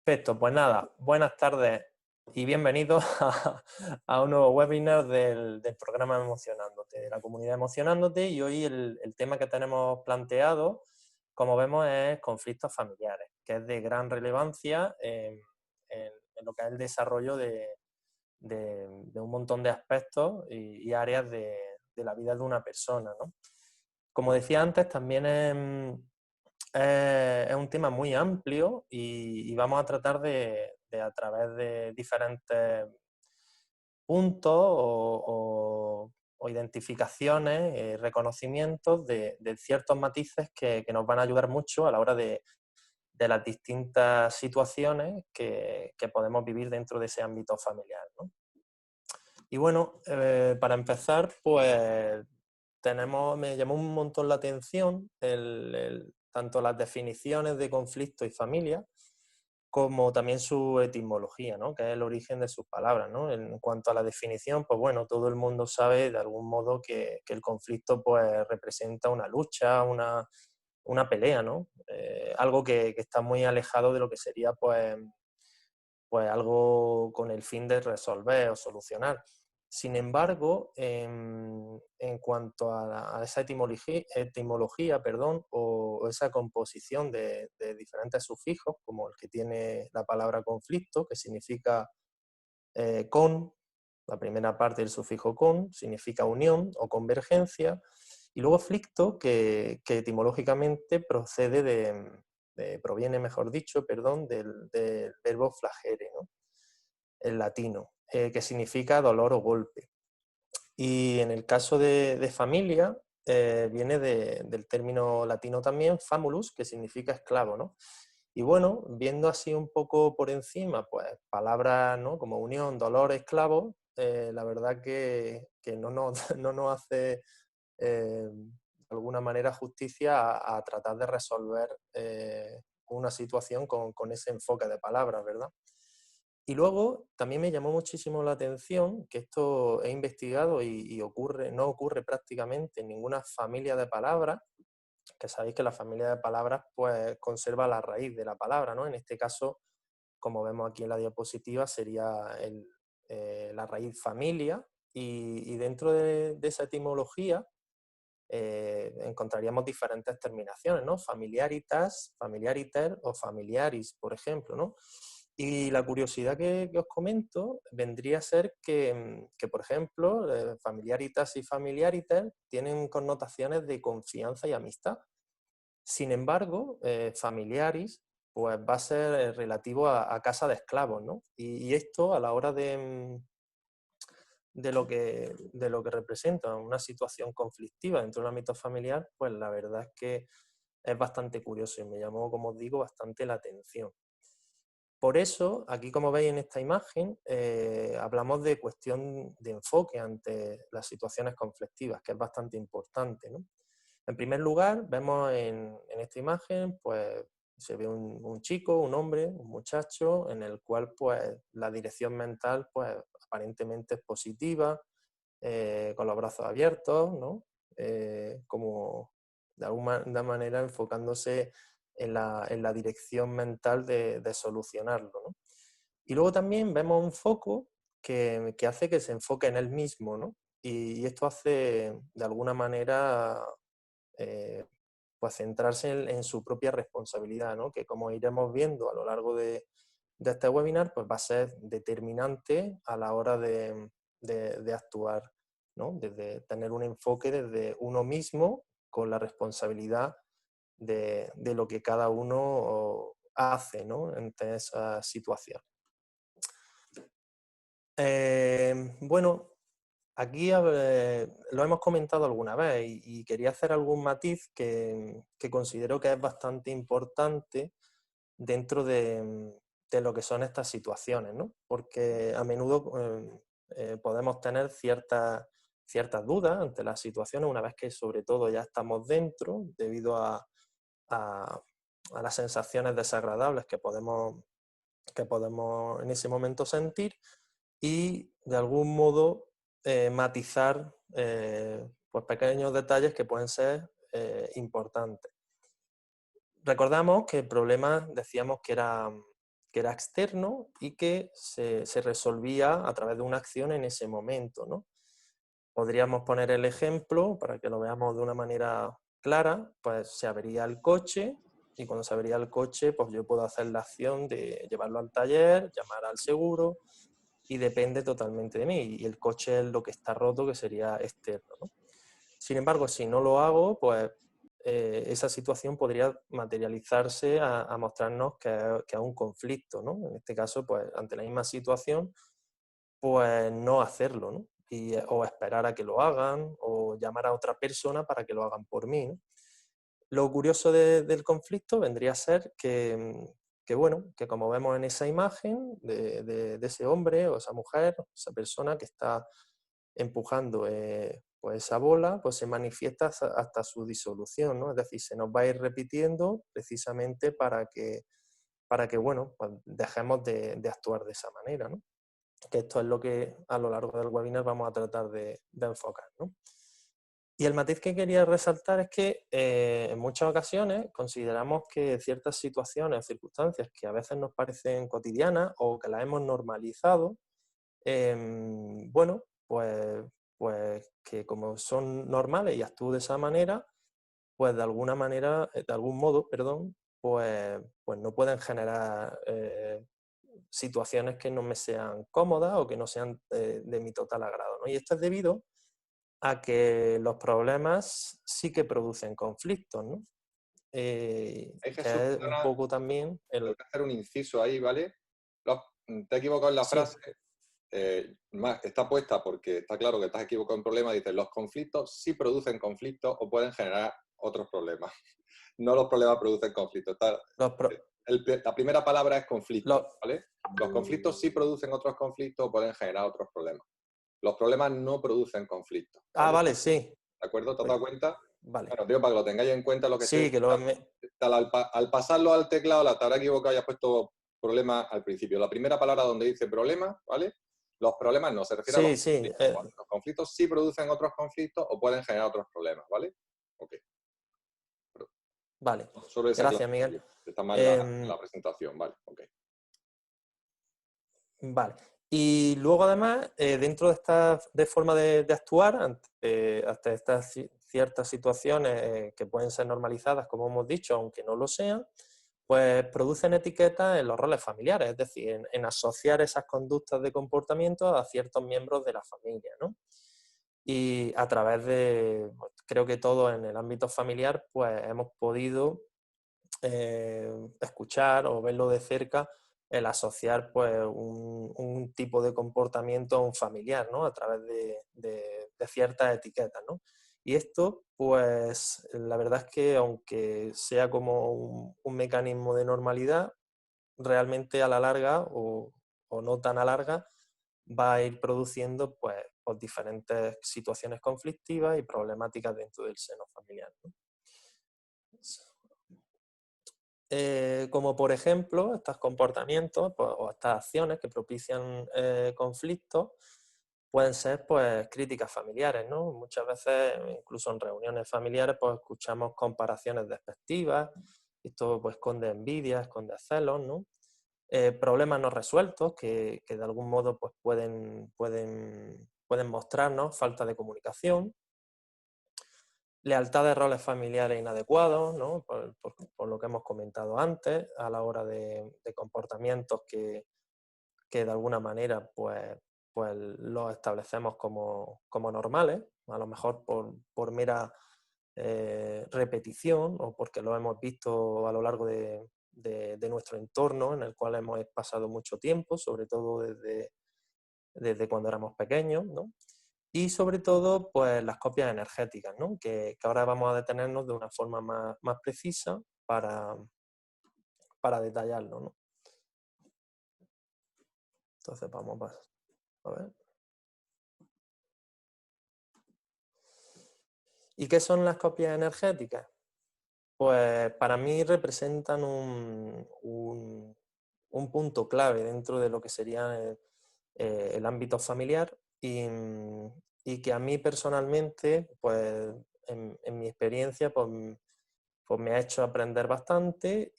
Perfecto, pues nada, buenas tardes y bienvenidos a un nuevo webinar del programa Emocionándote, de la comunidad Emocionándote, y hoy el tema que tenemos planteado, como vemos, es conflictos familiares, que es de gran relevancia en lo que es el desarrollo de un montón de aspectos y áreas de la vida de una persona, ¿no? Como decía antes, también es un tema muy amplio y vamos a tratar de a través de diferentes puntos o identificaciones, reconocimientos de ciertos matices que nos van a ayudar mucho a la hora de las distintas situaciones que podemos vivir dentro de ese ámbito familiar, ¿no? Y bueno, para empezar, pues me llamó un montón la atención tanto las definiciones de conflicto y familia, como también su etimología, ¿no? Que es el origen de sus palabras, ¿no? En cuanto a la definición, pues bueno, todo el mundo sabe de algún modo que el conflicto pues representa una lucha, una pelea, ¿no? Algo que está muy alejado de lo que sería pues algo con el fin de resolver o solucionar. Sin embargo, en cuanto a esa etimología, perdón, o esa composición de diferentes sufijos, como el que tiene la palabra conflicto, que significa con, la primera parte del sufijo con, significa unión o convergencia, y luego flicto, que etimológicamente proviene, mejor dicho, perdón, del verbo flagere, ¿no? En latino, que significa dolor o golpe. Y en el caso de familia, viene del término latino también, famulus, que significa esclavo, ¿no? Y bueno, viendo así un poco por encima, pues palabras, ¿no?, como unión, dolor, esclavo, la verdad que no nos, no nos hace de alguna manera justicia a tratar de resolver una situación con ese enfoque de palabras, ¿verdad? Y luego también me llamó muchísimo la atención que esto he investigado y no ocurre prácticamente en ninguna familia de palabras, que sabéis que la familia de palabras pues conserva la raíz de la palabra, ¿no? En este caso, como vemos aquí en la diapositiva, sería la raíz familia, y dentro de esa etimología encontraríamos diferentes terminaciones, ¿no? Familiaritas, familiariter o familiaris, por ejemplo, ¿no? Y la curiosidad que os comento vendría a ser que por ejemplo, familiaritas y familiariter tienen connotaciones de confianza y amistad. Sin embargo, familiaris pues va a ser relativo a casa de esclavos, ¿no? Y esto a la hora de lo que representa una situación conflictiva dentro del ámbito familiar, pues la verdad es que es bastante curioso y me llamó, como os digo, bastante la atención. Por eso, aquí como veis en esta imagen, hablamos de cuestión de enfoque ante las situaciones conflictivas, que es bastante importante, ¿no? En primer lugar, vemos en esta imagen, pues se ve un chico, un hombre, un muchacho, en el cual pues la dirección mental pues aparentemente es positiva, con los brazos abiertos, ¿no? Como de alguna manera enfocándose en la dirección mental de solucionarlo, ¿no? Y luego también vemos un foco que hace que se enfoque en él mismo, ¿no? Y esto hace de alguna manera eh, pues centrarse en su propia responsabilidad, ¿no? Que como iremos viendo a lo largo de este webinar, pues va a ser determinante a la hora de actuar, ¿no? Desde tener un enfoque desde uno mismo con la responsabilidad de lo que cada uno hace, ¿no?, ante esa situación. Bueno, aquí lo hemos comentado alguna vez y quería hacer algún matiz que considero que es bastante importante dentro de lo que son estas situaciones, ¿no? Porque a menudo podemos tener ciertas dudas ante las situaciones una vez que sobre todo ya estamos dentro debido a- a las sensaciones desagradables que podemos en ese momento sentir, y de algún modo matizar pues pequeños detalles que pueden ser importantes. Recordamos que el problema decíamos que era que era externo y que se resolvía a través de una acción en ese momento, ¿no? Podríamos poner el ejemplo para que lo veamos de una manera clara, pues se avería el coche y cuando se avería el coche, pues yo puedo hacer la acción de llevarlo al taller, llamar al seguro y depende totalmente de mí. Y el coche es lo que está roto, que sería externo, ¿no? Sin embargo, si no lo hago, pues esa situación podría materializarse a mostrarnos que es un conflicto, ¿no? En este caso, pues ante la misma situación, pues no hacerlo, ¿no? O esperar a que lo hagan, o llamar a otra persona para que lo hagan por mí, ¿no? Lo curioso del conflicto vendría a ser que, bueno, que como vemos en esa imagen de ese hombre o esa mujer, esa persona que está empujando pues esa bola, pues se manifiesta hasta su disolución, ¿no? Es decir, se nos va a ir repitiendo precisamente para que bueno, pues dejemos de actuar de esa manera, ¿no? Que esto es lo que a lo largo del webinar vamos a tratar de enfocar, ¿no? Y el matiz que quería resaltar es que en muchas ocasiones consideramos que ciertas situaciones o circunstancias que a veces nos parecen cotidianas o que las hemos normalizado, bueno, pues que como son normales y actúo de esa manera, pues de alguna manera, de algún modo, perdón, pues no pueden generar situaciones que no me sean cómodas o que no sean de mi total agrado, ¿no? Y esto es debido a que los problemas sí que producen conflictos, ¿no? Ahí, Jesús, Que es un perdona, poco también te voy el... a hacer un inciso ahí, ¿vale? Te he equivocado en la Sí, frase. Está puesta porque está claro que estás equivocado en problema. Dices, los conflictos sí producen conflictos o pueden generar otros problemas. No los problemas producen conflictos. los, La primera palabra es conflicto, los, ¿vale? Los conflictos sí producen otros conflictos o pueden generar otros problemas. Los problemas no producen conflictos, ¿vale? vale, sí. ¿De acuerdo? ¿Te has Pues, dado cuenta? vale. Bueno, digo, para que lo tengáis en cuenta lo que estoy Sí, que lo... al pasarlo al teclado, te habrá equivocado y has puesto problema al principio. La primera palabra donde dice problema, ¿vale? Los problemas no, se refiere a los Sí, sí. conflictos, ¿vale? Los conflictos sí producen otros conflictos o pueden generar otros problemas, ¿vale? Ok. Pero Vale. sobre esa Gracias, Miguel. clase está mal Em, la presentación, ¿vale? Ok. Vale. Y luego además, dentro de esta forma de actuar ante estas ciertas situaciones que pueden ser normalizadas, como hemos dicho, aunque no lo sean, pues producen etiquetas en los roles familiares, es decir, en asociar esas conductas de comportamiento a ciertos miembros de la familia, ¿no? Y a través pues, creo que todos en el ámbito familiar, pues hemos podido escuchar o verlo de cerca el asociar pues, un tipo de comportamiento a un familiar, ¿no? A través de ciertas etiquetas, ¿no? Y esto, pues la verdad es que aunque sea como un mecanismo de normalidad, realmente a la larga o no tan a larga, va a ir produciendo pues diferentes situaciones conflictivas y problemáticas dentro del seno familiar, ¿no? Como por ejemplo, estos comportamientos pues, o estas acciones que propician conflictos pueden ser pues, críticas familiares, ¿no? Muchas veces, incluso en reuniones familiares, pues escuchamos comparaciones despectivas, esto pues esconde envidia, esconde celos, ¿no? Problemas no resueltos que de algún modo pues, pueden mostrarnos falta de comunicación, lealtad de roles familiares inadecuados, ¿no? Por lo que hemos comentado antes, a la hora de comportamientos que de alguna manera pues los establecemos como normales, a lo mejor por mera repetición o porque lo hemos visto a lo largo de nuestro entorno en el cual hemos pasado mucho tiempo, sobre todo desde cuando éramos pequeños, ¿no? Y sobre todo, pues las copias energéticas, ¿no? Que ahora vamos a detenernos de una forma más precisa para detallarlo, ¿no? Entonces vamos a ver. ¿Y qué son las copias energéticas? Pues para mí representan un punto clave dentro de lo que sería el ámbito familiar y que a mí personalmente, pues en mi experiencia, pues me ha hecho aprender bastante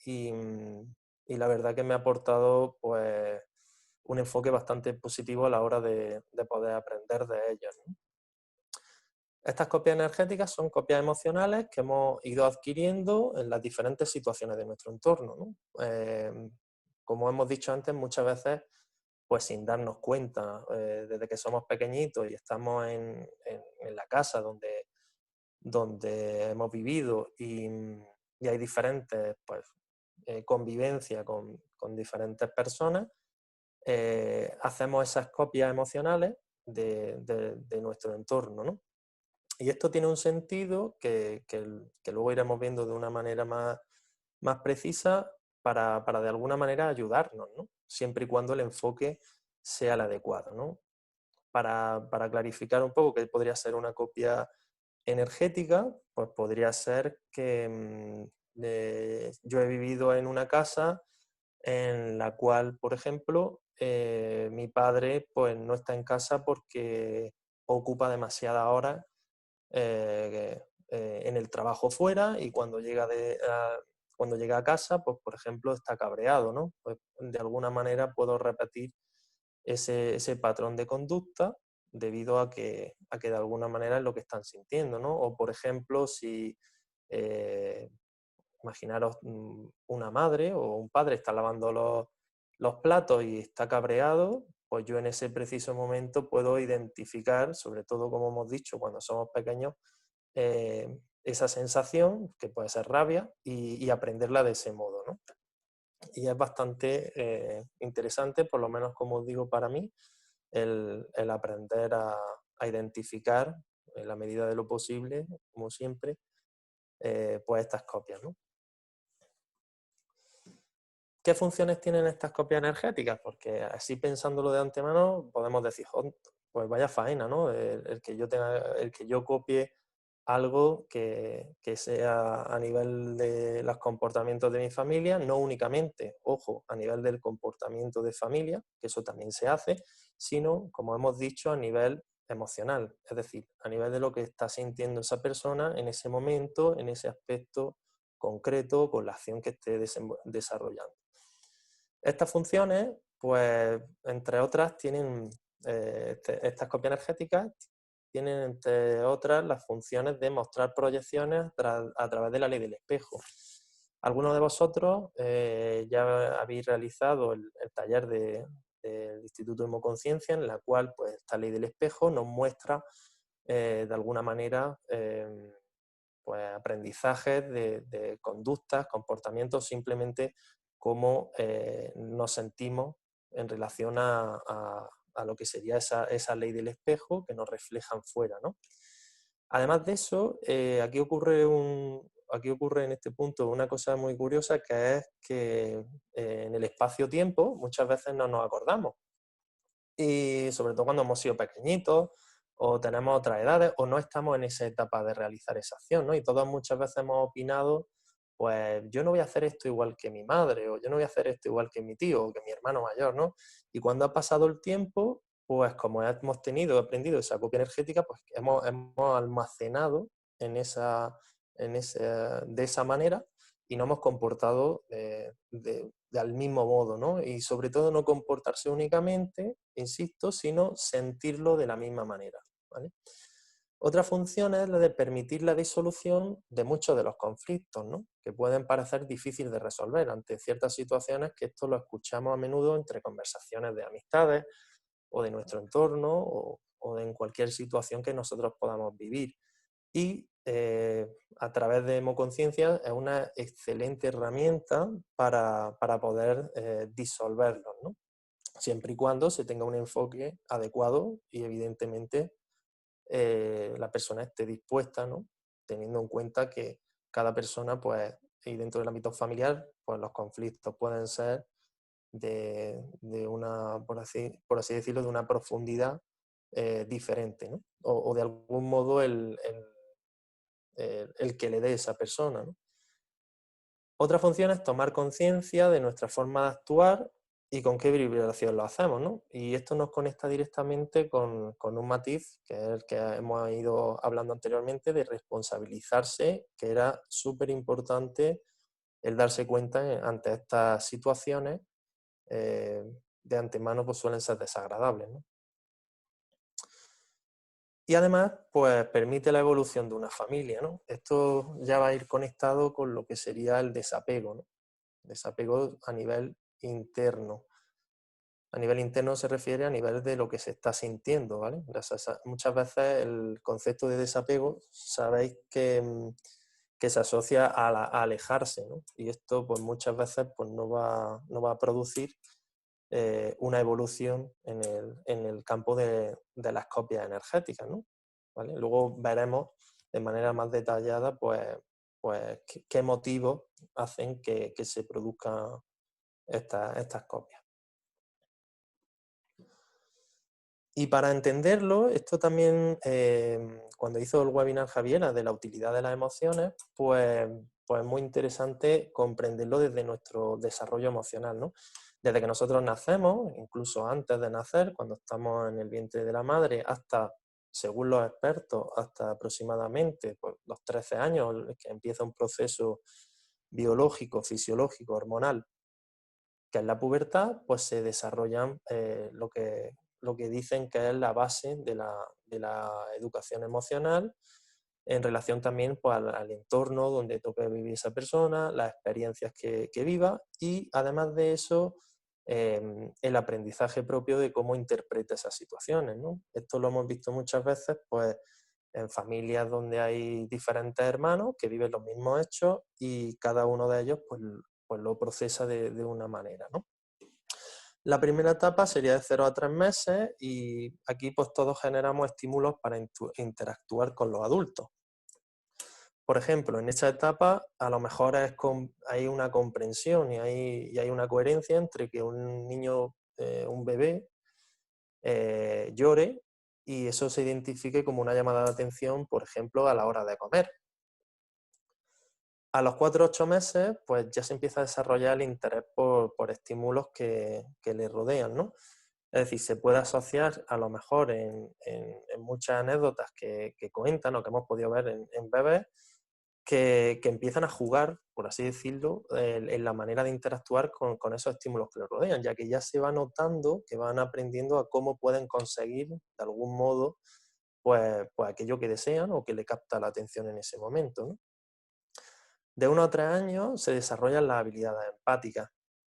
y la verdad que me ha aportado pues un enfoque bastante positivo a la hora de poder aprender de ellas, ¿no? Estas copias energéticas son copias emocionales que hemos ido adquiriendo en las diferentes situaciones de nuestro entorno, ¿no? Como hemos dicho antes, muchas veces, pues sin darnos cuenta, desde que somos pequeñitos y estamos en la casa donde hemos vivido y hay diferentes, pues, convivencia con diferentes personas, hacemos esas copias emocionales de nuestro entorno, ¿no? Y esto tiene un sentido que luego iremos viendo de una manera más precisa para de alguna manera ayudarnos, ¿no? Siempre y cuando el enfoque sea el adecuado, ¿no? Para clarificar un poco qué podría ser una copia energética, pues podría ser que yo he vivido en una casa en la cual, por ejemplo, mi padre pues no está en casa porque ocupa demasiadas horas en el trabajo fuera y cuando llega a casa, pues por ejemplo, está cabreado, ¿no? Pues de alguna manera puedo repetir ese patrón de conducta debido a que de alguna manera es lo que están sintiendo, ¿no? O por ejemplo, si eh, imaginaros una madre o un padre está lavando los platos y está cabreado, pues yo en ese preciso momento puedo identificar, sobre todo como hemos dicho, cuando somos pequeños, esa sensación, que puede ser rabia, y aprenderla de ese modo, ¿no? Y es bastante interesante, por lo menos como os digo para mí, el aprender a identificar en la medida de lo posible, como siempre, pues estas copias, ¿no? ¿Qué funciones tienen estas copias energéticas? Porque así pensándolo de antemano podemos decir, pues vaya faena, ¿no? El que yo copie algo que sea a nivel de los comportamientos de mi familia, no únicamente, ojo, a nivel del comportamiento de familia, que eso también se hace, sino, como hemos dicho, a nivel emocional, es decir, a nivel de lo que está sintiendo esa persona en ese momento, en ese aspecto concreto, con la acción que esté desarrollando. Estas funciones, pues, entre otras, tienen, estas copias energéticas tienen, entre otras, las funciones de mostrar proyecciones a través de la ley del espejo. Algunos de vosotros ya habéis realizado el taller del Instituto de Hemoconciencia, en la cual pues, esta ley del espejo nos muestra de alguna manera pues, aprendizajes de conductas, comportamientos, simplemente cómo nos sentimos en relación a lo que sería esa ley del espejo que nos reflejan fuera, ¿no? Además de eso, aquí ocurre en este punto una cosa muy curiosa, que es que en el espacio-tiempo muchas veces no nos acordamos. Y sobre todo cuando hemos sido pequeñitos o tenemos otras edades o no estamos en esa etapa de realizar esa acción, ¿no? Y todos muchas veces hemos opinado, pues yo no voy a hacer esto igual que mi madre, o yo no voy a hacer esto igual que mi tío o que mi hermano mayor, ¿no? Y cuando ha pasado el tiempo, pues como hemos aprendido esa copia energética, pues hemos almacenado de esa manera y no hemos comportado al mismo modo, ¿no? Y sobre todo no comportarse únicamente, insisto, sino sentirlo de la misma manera, ¿vale? Otra función es la de permitir la disolución de muchos de los conflictos, ¿no? Que pueden parecer difíciles de resolver ante ciertas situaciones, que esto lo escuchamos a menudo entre conversaciones de amistades o de nuestro entorno o en cualquier situación que nosotros podamos vivir. Y a través de Hemoconciencia es una excelente herramienta para poder disolverlos, ¿no? Siempre y cuando se tenga un enfoque adecuado y evidentemente la persona esté dispuesta, ¿no? Teniendo en cuenta que cada persona, pues, y dentro del ámbito familiar, pues los conflictos pueden ser de una, por así decirlo, de una profundidad diferente, ¿no? O de algún modo el que le dé esa persona, ¿no? Otra función es tomar conciencia de nuestra forma de actuar y con qué vibración lo hacemos, ¿no? Y esto nos conecta directamente con un matiz, que es el que hemos ido hablando anteriormente, de responsabilizarse, que era súper importante el darse cuenta ante estas situaciones de antemano pues suelen ser desagradables, ¿no? Y además, pues permite la evolución de una familia, ¿no? Esto ya va a ir conectado con lo que sería el desapego, ¿no? Desapego a nivel interno. A nivel interno se refiere a nivel de lo que se está sintiendo, ¿vale? Muchas veces el concepto de desapego, sabéis que se asocia a alejarse, ¿no? Y esto, pues muchas veces, pues no va a producir una evolución en el campo de las copias energéticas, ¿no? ¿Vale? Luego veremos de manera más detallada pues qué motivos hacen que se produzcan estas copias. Y para entenderlo, esto también, cuando hizo el webinar Javiera de la utilidad de las emociones, pues es muy interesante comprenderlo desde nuestro desarrollo emocional, ¿no? Desde que nosotros nacemos, incluso antes de nacer, cuando estamos en el vientre de la madre, hasta, según los expertos, hasta aproximadamente pues, los 13 años, que empieza un proceso biológico, fisiológico, hormonal, que es la pubertad, pues se desarrollan lo que dicen que es la base de la educación emocional en relación también pues, al entorno donde toque vivir esa persona, las experiencias que viva y además de eso el aprendizaje propio de cómo interpreta esas situaciones, ¿no? Esto lo hemos visto muchas veces pues, en familias donde hay diferentes hermanos que viven los mismos hechos y cada uno de ellos pues lo procesa de una manera, ¿no? La primera etapa sería de 0 a 3 meses y aquí pues todos generamos estímulos para interactuar con los adultos. Por ejemplo, en esta etapa a lo mejor hay una comprensión y hay una coherencia entre que un niño, un bebé, llore y eso se identifique como una llamada de atención, por ejemplo, a la hora de comer. A los 4 o 8 meses, pues ya se empieza a desarrollar el interés por estímulos que le rodean, ¿no? Es decir, se puede asociar a lo mejor en muchas anécdotas que cuentan o que hemos podido ver en bebés que empiezan a jugar, por así decirlo, en la manera de interactuar con esos estímulos que les rodean, ya que ya se va notando que van aprendiendo a cómo pueden conseguir, de algún modo, pues aquello que desean o que le capta la atención en ese momento, ¿no? De 1 a 3 años se desarrollan las habilidades empáticas.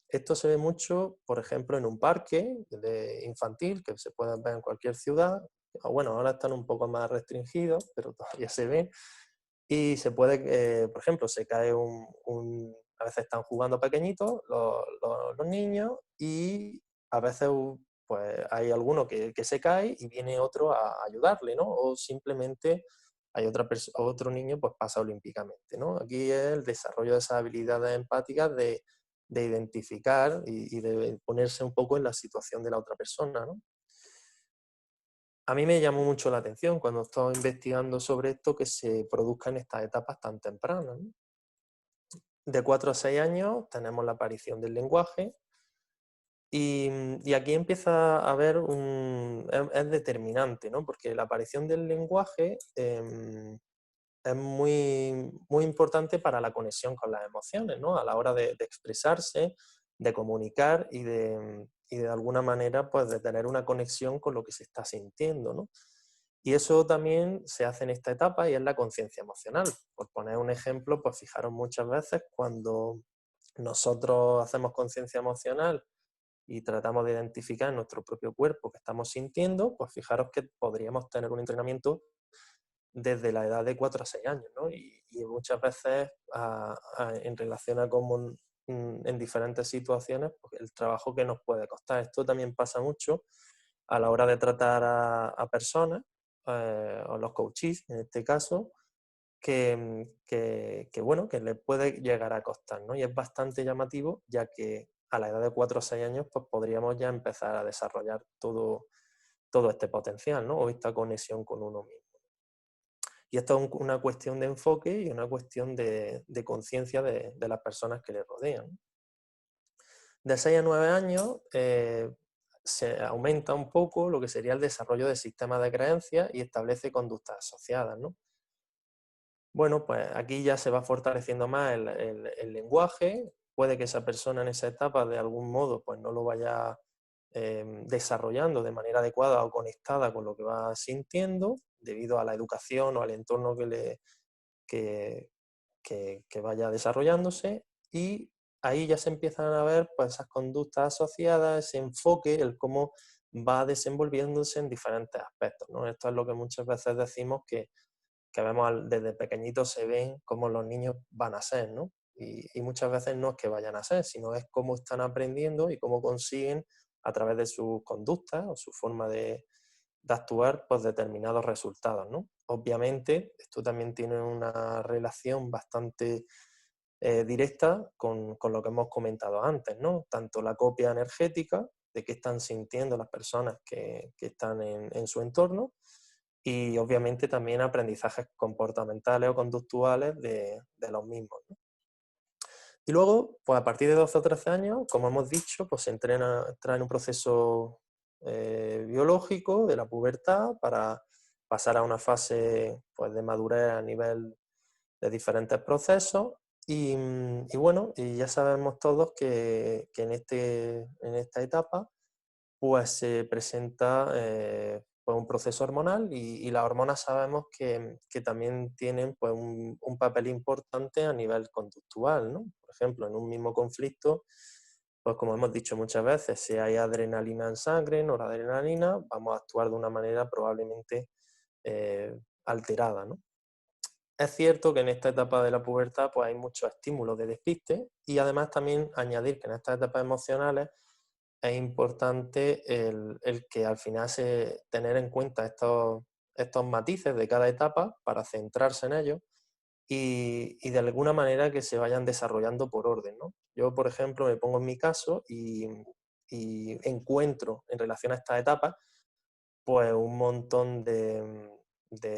Esto se ve mucho, por ejemplo, en un parque infantil, que se puede ver en cualquier ciudad. Bueno, ahora están un poco más restringidos, pero todavía se ven. Y se puede, por ejemplo, se cae a veces están jugando pequeñitos los niños y a veces pues, hay alguno que se cae y viene otro a ayudarle, ¿no? O simplemente hay otro niño pues pasa olímpicamente, ¿no? Aquí es el desarrollo de esas habilidades empáticas de identificar y de ponerse un poco en la situación de la otra persona, ¿no? A mí me llamó mucho la atención cuando estaba investigando sobre esto que se produzcan estas etapas tan tempranas, ¿no? De 4 a 6 años tenemos la aparición del lenguaje y aquí empieza a haber es determinante, ¿no? Porque la aparición del lenguaje es muy importante para la conexión con las emociones, ¿no? A la hora de expresarse, de comunicar y de alguna manera pues de tener una conexión con lo que se está sintiendo, ¿no? Y eso también se hace en esta etapa y es la conciencia emocional. Por poner un ejemplo, pues fijaros muchas veces cuando nosotros hacemos conciencia emocional y tratamos de identificar en nuestro propio cuerpo que estamos sintiendo, pues fijaros que podríamos tener un entrenamiento desde la edad de 4 a 6 años, ¿no? Y muchas veces en relación a cómo en diferentes situaciones, pues el trabajo que nos puede costar. Esto también pasa mucho a la hora de tratar a personas, o los coaches en este caso, bueno, que les puede llegar a costar, ¿no? Y es bastante llamativo, ya que a la edad de 4 o 6 años, pues podríamos ya empezar a desarrollar todo este potencial, ¿no? O esta conexión con uno mismo. Y esto es una cuestión de enfoque y una cuestión de conciencia de las personas que le rodean. De 6 a 9 años se aumenta un poco lo que sería el desarrollo del sistema de creencias y establece conductas asociadas, ¿no? Bueno, pues aquí ya se va fortaleciendo más el lenguaje. Puede que esa persona en esa etapa de algún modo pues no lo vaya desarrollando de manera adecuada o conectada con lo que va sintiendo debido a la educación o al entorno que, que vaya desarrollándose, y ahí ya se empiezan a ver pues, esas conductas asociadas, ese enfoque, el cómo va desenvolviéndose en diferentes aspectos, ¿no? Esto es lo que muchas veces decimos que vemos desde pequeñitos, se ven cómo los niños van a ser, ¿no? Y muchas veces no es que vayan a ser, sino es cómo están aprendiendo y cómo consiguen a través de sus conductas o su forma de actuar pues determinados resultados, ¿no? Obviamente esto también tiene una relación bastante directa con lo que hemos comentado antes, ¿no? Tanto la copia energética de qué están sintiendo las personas que están en su entorno, y obviamente también aprendizajes comportamentales o conductuales de los mismos, ¿no? Y luego, pues a partir de 12 o 13 años, como hemos dicho, pues se entra en un proceso biológico de la pubertad para pasar a una fase pues, de madurez a nivel de diferentes procesos. Y bueno, y ya sabemos todos que en esta etapa pues se presenta pues un proceso hormonal, y las hormonas sabemos que también tienen pues un papel importante a nivel conductual, ¿no? Por ejemplo, en un mismo conflicto, pues como hemos dicho muchas veces, si hay adrenalina en sangre, noradrenalina, vamos a actuar de una manera probablemente alterada, ¿no? Es cierto que en esta etapa de la pubertad pues hay muchos estímulos de despiste, y además también añadir que en estas etapas emocionales es importante el que al final tener en cuenta estos matices de cada etapa para centrarse en ellos, y de alguna manera que se vayan desarrollando por orden, ¿no? Yo, por ejemplo, me pongo en mi caso y encuentro en relación a estas etapas pues un montón de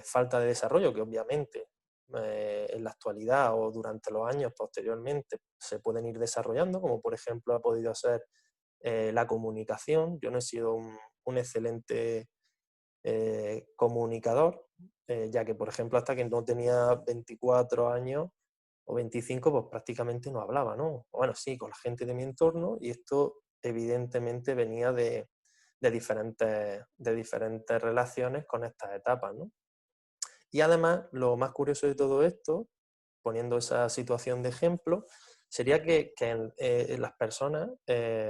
falta de desarrollo que obviamente en la actualidad o durante los años posteriormente se pueden ir desarrollando, como por ejemplo ha podido ser la comunicación. Yo no he sido un excelente comunicador, ya que, por ejemplo, hasta que no tenía 24 años o 25, pues prácticamente no hablaba, ¿no? Bueno, sí, con la gente de mi entorno, y esto evidentemente venía de diferentes relaciones con estas etapas, ¿no? Y además, lo más curioso de todo esto, poniendo esa situación de ejemplo, sería que las personas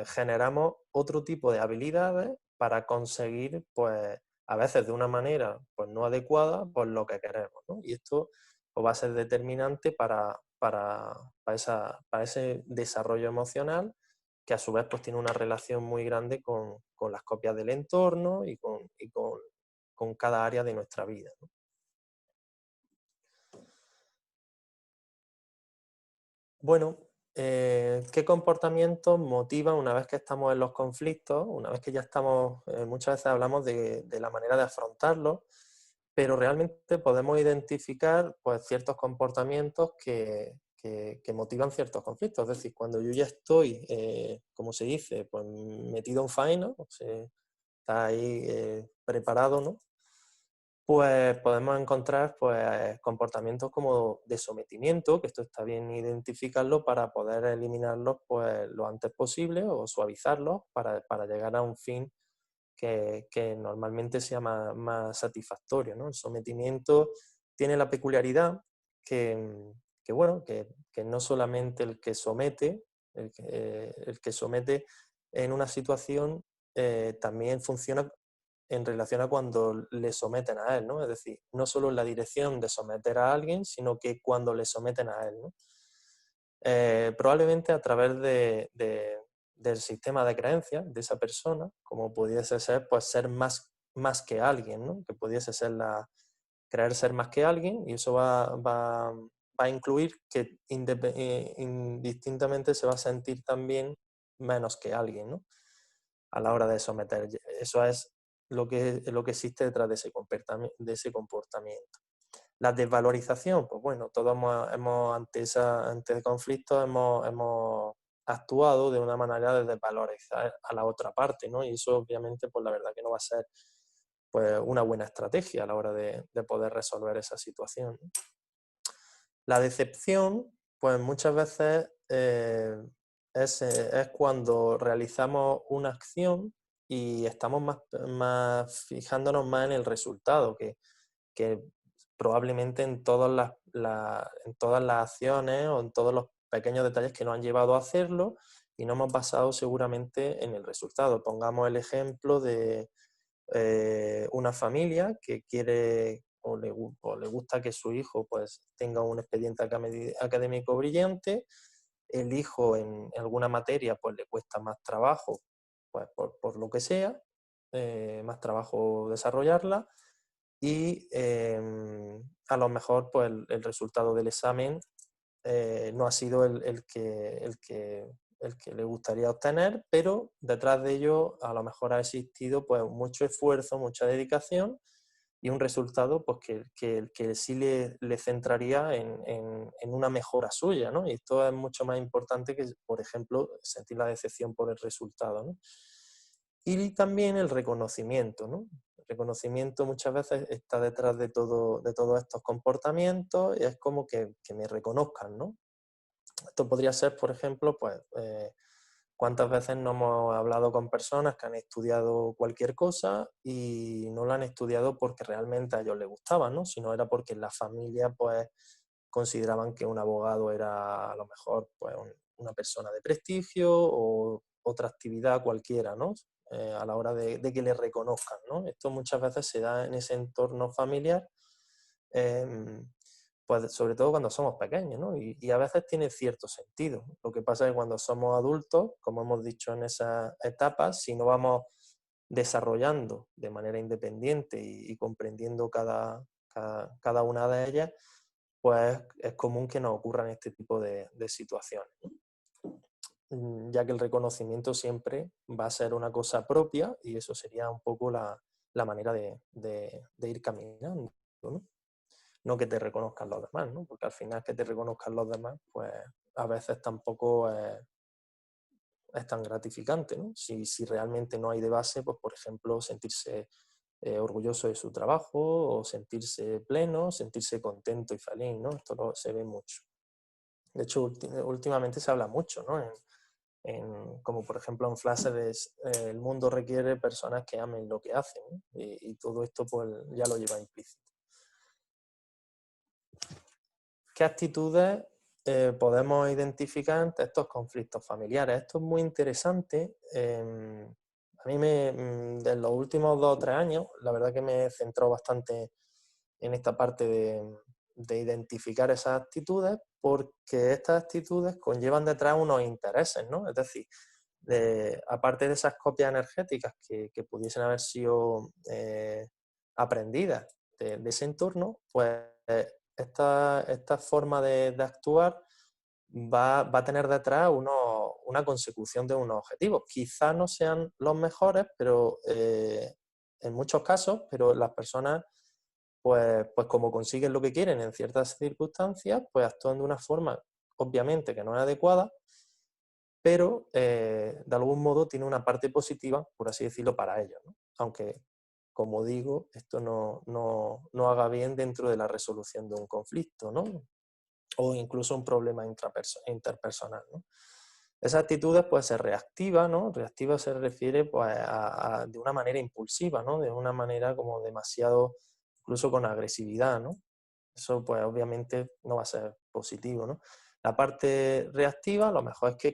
generamos otro tipo de habilidades para conseguir, pues, a veces de una manera pues, no adecuada, pues lo que queremos, ¿no? Y esto pues, va a ser determinante para ese desarrollo emocional, que a su vez pues, tiene una relación muy grande con las copias del entorno con cada área de nuestra vida, ¿no? Bueno, ¿qué comportamientos motivan una vez que estamos en los conflictos? Una vez que ya estamos, muchas veces hablamos de la manera de afrontarlos, pero realmente podemos identificar pues, ciertos comportamientos que motivan ciertos conflictos. Es decir, cuando yo ya estoy, como se dice, pues metido en faena, o sea, está ahí preparado, ¿no? Pues podemos encontrar pues, comportamientos como de sometimiento, que esto está bien identificarlo para poder eliminarlos pues, lo antes posible o suavizarlos para llegar a un fin que normalmente sea más satisfactorio, ¿no? El sometimiento tiene la peculiaridad bueno, que no solamente el que somete en una situación también funciona en relación a cuando le someten a él, ¿no? Es decir, no solo en la dirección de someter a alguien, sino que cuando le someten a él, ¿no? Probablemente a través del sistema de creencias de esa persona, como pudiese ser, pues ser más que alguien, ¿no? Que pudiese ser creer ser más que alguien, y eso va a incluir que indistintamente se va a sentir también menos que alguien, ¿no? A la hora de someter. Eso es lo que existe detrás de ese comportamiento. La desvalorización, pues bueno, todos ante ese conflicto hemos actuado de una manera de desvalorizar a la otra parte, ¿no? Y eso obviamente, pues la verdad que no va a ser pues, una buena estrategia a la hora de poder resolver esa situación, ¿no? La decepción, pues muchas veces es cuando realizamos una acción y estamos más fijándonos más en el resultado, que probablemente en todas las acciones o en todos los pequeños detalles que nos han llevado a hacerlo y no hemos basado seguramente en el resultado. Pongamos el ejemplo de una familia que quiere o le gusta que su hijo pues, tenga un expediente académico brillante, el hijo en alguna materia pues, le cuesta más trabajo, pues, por lo que sea, más trabajo desarrollarla, y a lo mejor pues, el resultado del examen no ha sido el que le gustaría obtener, pero detrás de ello a lo mejor ha existido pues, mucho esfuerzo, mucha dedicación y un resultado pues, que sí le centraría en una mejora suya, ¿no? Y esto es mucho más importante que, por ejemplo, sentir la decepción por el resultado, ¿no? Y también el reconocimiento, ¿no? El reconocimiento muchas veces está detrás de todos estos comportamientos y es como que me reconozcan, ¿no? Esto podría ser, por ejemplo, pues, cuántas veces no hemos hablado con personas que han estudiado cualquier cosa y no la han estudiado porque realmente a ellos les gustaba, ¿no? Sino era porque en la familia, pues, consideraban que un abogado era a lo mejor pues, una persona de prestigio o otra actividad cualquiera, ¿no? A la hora de que le reconozcan, ¿no? Esto muchas veces se da en ese entorno familiar, eh, pues sobre todo cuando somos pequeños, ¿no? Y a veces tiene cierto sentido. Lo que pasa es que cuando somos adultos, como hemos dicho en esas etapas, si no vamos desarrollando de manera independiente y comprendiendo cada una de ellas, pues es común que nos ocurran este tipo de situaciones, ¿no? Ya que el reconocimiento siempre va a ser una cosa propia y eso sería un poco la manera de ir caminando, ¿no? No que te reconozcan los demás, ¿no? Porque al final que te reconozcan los demás, pues a veces tampoco es tan gratificante, ¿no? Si realmente no hay de base, pues por ejemplo, sentirse orgulloso de su trabajo o sentirse pleno, sentirse contento y feliz, ¿no? Se ve mucho. De hecho, últimamente se habla mucho, ¿no? Como por ejemplo en frases de el mundo requiere personas que amen lo que hacen, ¿no? Y todo esto pues ya lo lleva implícito. ¿Qué actitudes podemos identificar ante estos conflictos familiares? Esto es muy interesante. A mí en los últimos 2 o 3 años, la verdad que me he centrado bastante en esta parte de identificar esas actitudes, porque estas actitudes conllevan detrás unos intereses, ¿no? Es decir, aparte de esas copias energéticas que pudiesen haber sido aprendidas de ese entorno, pues esta forma de actuar va a tener detrás una consecución de unos objetivos. Quizás no sean los mejores, pero en muchos casos, pero las personas, pues como consiguen lo que quieren en ciertas circunstancias, pues actúan de una forma, obviamente, que no es adecuada, pero de algún modo tiene una parte positiva, por así decirlo, para ellos, ¿no? Aunque, como digo, esto no haga bien dentro de la resolución de un conflicto, ¿no? O incluso un problema interpersonal, ¿no? Esas actitudes pues se reactiva, ¿no? Reactiva se refiere pues, de una manera impulsiva, ¿no? De una manera como demasiado, incluso con agresividad, ¿no? Eso pues obviamente no va a ser positivo, ¿no? La parte reactiva a lo mejor es que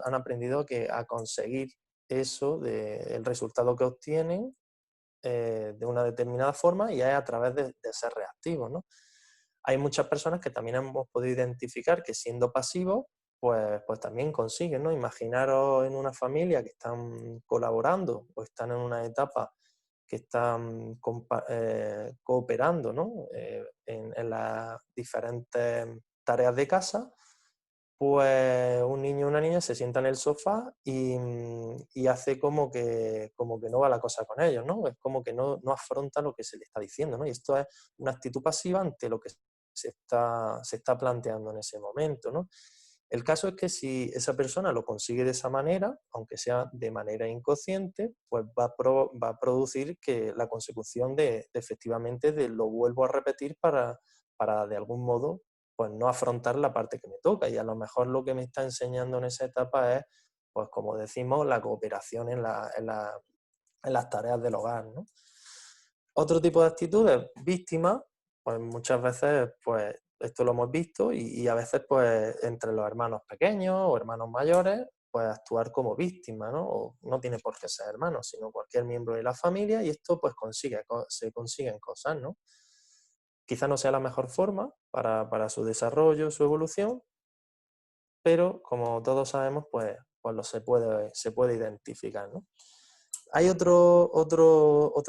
han aprendido a conseguir eso, el resultado que obtienen de una determinada forma y es a través de ser reactivos, ¿no? Hay muchas personas que también hemos podido identificar que siendo pasivos, pues también consiguen, ¿no? Imaginaros en una familia que están colaborando o están en una etapa que están cooperando, ¿no? En las diferentes tareas de casa, pues un niño o una niña se sienta en el sofá y hace como que no va la cosa con ellos, ¿no? Es como que no afronta lo que se le está diciendo, ¿no? Y esto es una actitud pasiva ante lo que se está planteando en ese momento, ¿no? El caso es que si esa persona lo consigue de esa manera, aunque sea de manera inconsciente, pues va a producir que la consecución efectivamente de lo vuelvo a repetir para de algún modo pues no afrontar la parte que me toca. Y a lo mejor lo que me está enseñando en esa etapa es, pues como decimos, la cooperación en las tareas del hogar, ¿no? Otro tipo de actitudes, víctimas, pues muchas veces, pues esto lo hemos visto y a veces, pues entre los hermanos pequeños o hermanos mayores, pues actuar como víctima, ¿no? O no tiene por qué ser hermano, sino cualquier miembro de la familia y esto, pues se consiguen cosas, ¿no? Quizá no sea la mejor forma para su desarrollo, su evolución, pero como todos sabemos, pues se puede identificar, ¿no? Hay otra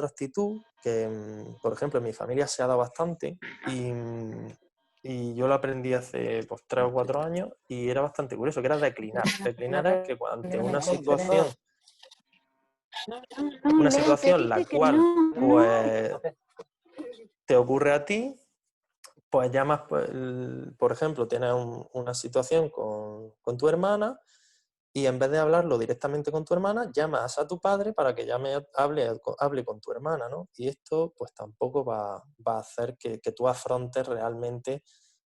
actitud que, por ejemplo, en mi familia se ha dado bastante y yo lo aprendí hace pues, 3 o 4 años y era bastante curioso, que era declinar. Declinar es que ante una situación la cual pues te ocurre a ti, pues llamas, pues, por ejemplo, tienes una situación con tu hermana y en vez de hablarlo directamente con tu hermana, llamas a tu padre para que hable con tu hermana, ¿no? Y esto pues tampoco va a hacer que tú afrontes realmente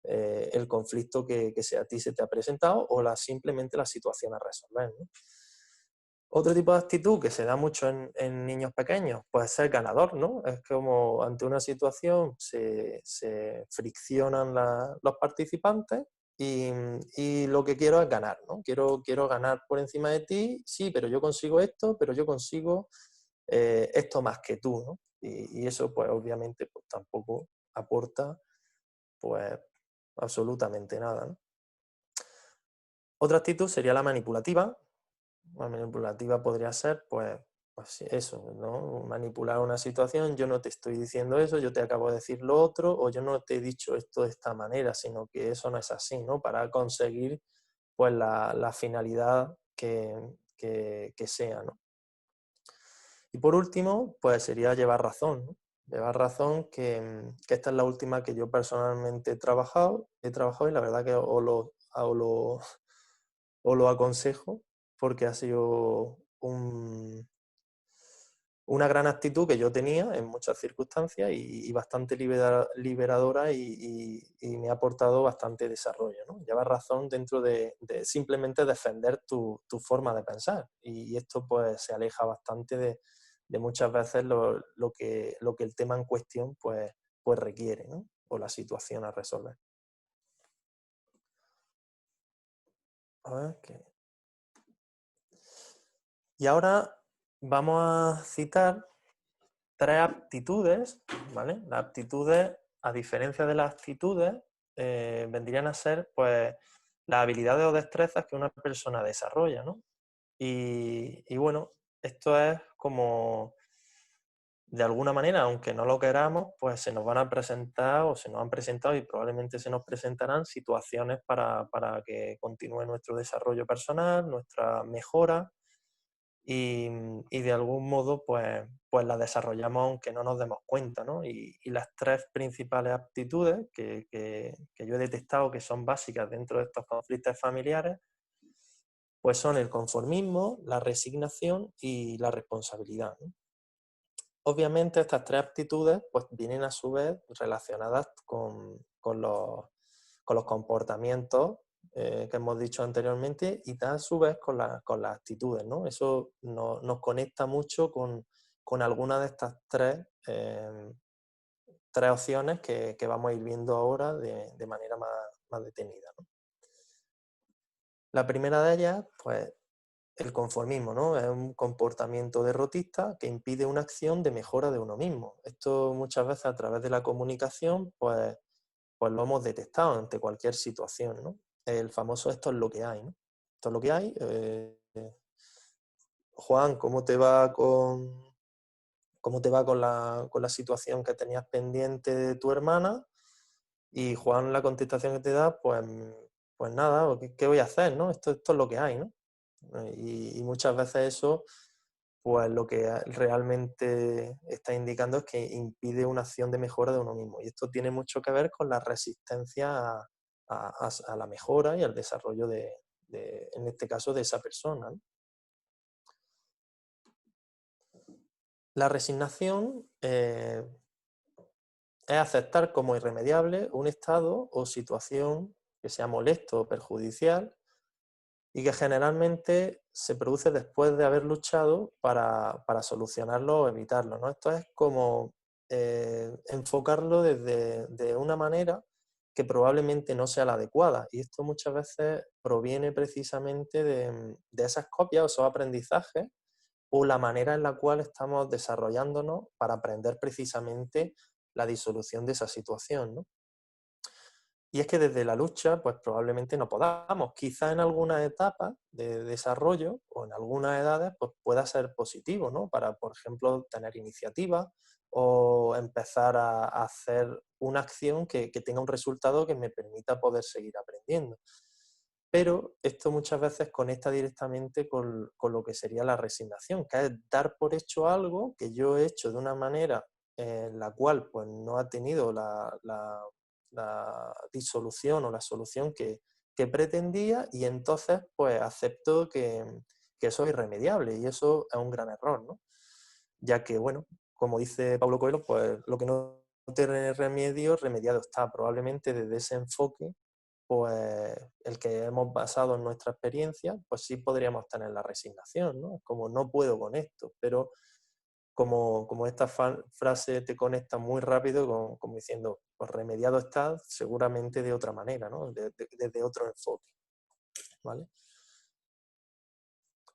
el conflicto que a ti se te ha presentado o simplemente la situación a resolver, ¿no? Otro tipo de actitud que se da mucho en niños pequeños puede ser ganador, ¿no? Es como ante una situación se friccionan los participantes y lo que quiero es ganar, ¿no? Quiero ganar por encima de ti, sí, pero yo consigo esto, pero yo consigo esto más que tú, ¿no? Y eso, pues obviamente, pues, tampoco aporta, pues, absolutamente nada, ¿no? Otra actitud sería la manipulativa. La manipulativa podría ser, pues sí, eso, ¿no? Manipular una situación, yo no te estoy diciendo eso, yo te acabo de decir lo otro, o yo no te he dicho esto de esta manera, sino que eso no es así, ¿no? Para conseguir, pues, la finalidad que sea, ¿no? Y por último, pues sería llevar razón, ¿no? Llevar razón, que esta es la última que yo personalmente he trabajado y la verdad que os lo aconsejo porque ha sido una gran actitud que yo tenía en muchas circunstancias y bastante liberadora y me ha aportado bastante desarrollo, ¿no? Llevar razón dentro de simplemente defender tu forma de pensar y esto pues se aleja bastante de muchas veces lo que el tema en cuestión pues requiere, ¿no? O la situación a resolver. A ver, y ahora vamos a citar 3 aptitudes, ¿vale? Las aptitudes, a diferencia de las actitudes, vendrían a ser, pues, las habilidades o destrezas que una persona desarrolla, ¿no? Y bueno, esto es como, de alguna manera, aunque no lo queramos, pues se nos van a presentar o se nos han presentado y probablemente se nos presentarán situaciones para que continúe nuestro desarrollo personal, nuestra mejora y de algún modo pues la desarrollamos aunque no nos demos cuenta, ¿no? Y las 3 principales aptitudes que yo he detectado que son básicas dentro de estos conflictos familiares, pues son el conformismo, la resignación y la responsabilidad, ¿no? Obviamente estas 3 aptitudes pues vienen a su vez relacionadas con los comportamientos que hemos dicho anteriormente y a su vez con las actitudes, ¿no? Eso nos conecta mucho con alguna de estas 3 opciones que vamos a ir viendo ahora de manera más detenida, ¿no? La primera de ellas, pues, el conformismo, ¿no? Es un comportamiento derrotista que impide una acción de mejora de uno mismo. Esto muchas veces a través de la comunicación, pues lo hemos detectado ante cualquier situación, ¿no? El famoso esto es lo que hay, ¿no? Esto es lo que hay. Juan, cómo te va con la situación que tenías pendiente de tu hermana? Y Juan la contestación que te da, pues nada, ¿qué voy a hacer, no? Esto es lo que hay, ¿no? Y muchas veces eso, pues lo que realmente está indicando es que impide una acción de mejora de uno mismo. Y esto tiene mucho que ver con la resistencia a la mejora y al desarrollo en este caso, de esa persona, ¿no? La resignación es aceptar como irremediable un estado o situación que sea molesto o perjudicial y que generalmente se produce después de haber luchado para solucionarlo o evitarlo, ¿no? Esto es como enfocarlo de una manera que probablemente no sea la adecuada, y esto muchas veces proviene precisamente de esas copias o esos aprendizajes o la manera en la cual estamos desarrollándonos para aprender precisamente la disolución de esa situación, ¿no? Y es que desde la lucha, pues probablemente no podamos. Quizá en algunas etapas de desarrollo o en algunas edades, pues pueda ser positivo, ¿no? Para, por ejemplo, tener iniciativa o empezar a hacer una acción que tenga un resultado que me permita poder seguir aprendiendo. Pero esto muchas veces conecta directamente con lo que sería la resignación, que es dar por hecho algo que yo he hecho de una manera en la cual pues, no ha tenido la disolución o la solución que pretendía, y entonces pues acepto que eso es irremediable, y eso es un gran error, ¿no? Ya que, bueno, como dice Paulo Coelho, pues lo que no tiene remedio, remediado está. Probablemente desde ese enfoque, pues el que hemos basado en nuestra experiencia, pues sí podríamos tener la resignación, ¿no? Como no puedo con esto, pero como esta frase te conecta muy rápido como diciendo, pues remediado está seguramente de otra manera, ¿no? Desde otro enfoque, ¿vale?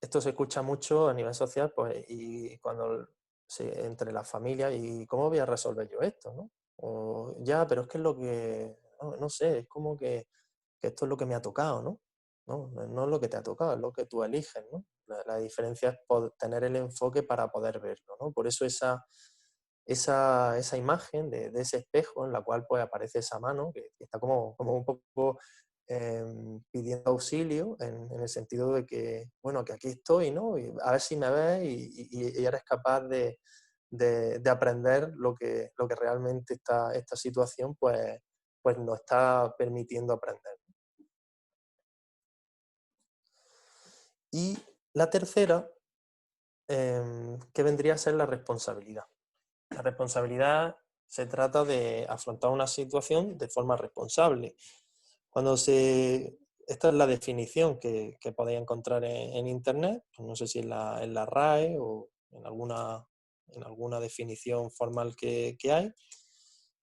Esto se escucha mucho a nivel social, pues, y cuando entre las familias, ¿y cómo voy a resolver yo esto, no? O ya, pero es que es lo que, no sé, es como que esto es lo que me ha tocado, ¿no? No es lo que te ha tocado, es lo que tú eliges, ¿no? La diferencia es tener el enfoque para poder verlo, ¿no? Por eso esa imagen de ese espejo en la cual pues aparece esa mano que está como un poco pidiendo auxilio en el sentido de que, bueno, que aquí estoy, ¿no? Y a ver si me ves y eres capaz de aprender lo que realmente esta situación pues nos está permitiendo aprender. Y la tercera, que vendría a ser la responsabilidad. La responsabilidad se trata de afrontar una situación de forma responsable. Esta es la definición que podéis encontrar en Internet, pues no sé si en la RAE o en alguna definición formal que hay.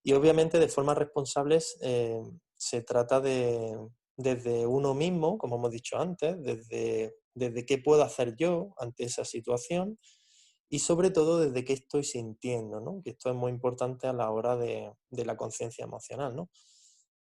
Y obviamente de forma responsable se trata desde uno mismo, como hemos dicho antes, desde qué puedo hacer yo ante esa situación y sobre todo desde qué estoy sintiendo, ¿no? Que esto es muy importante a la hora de la conciencia emocional, ¿no?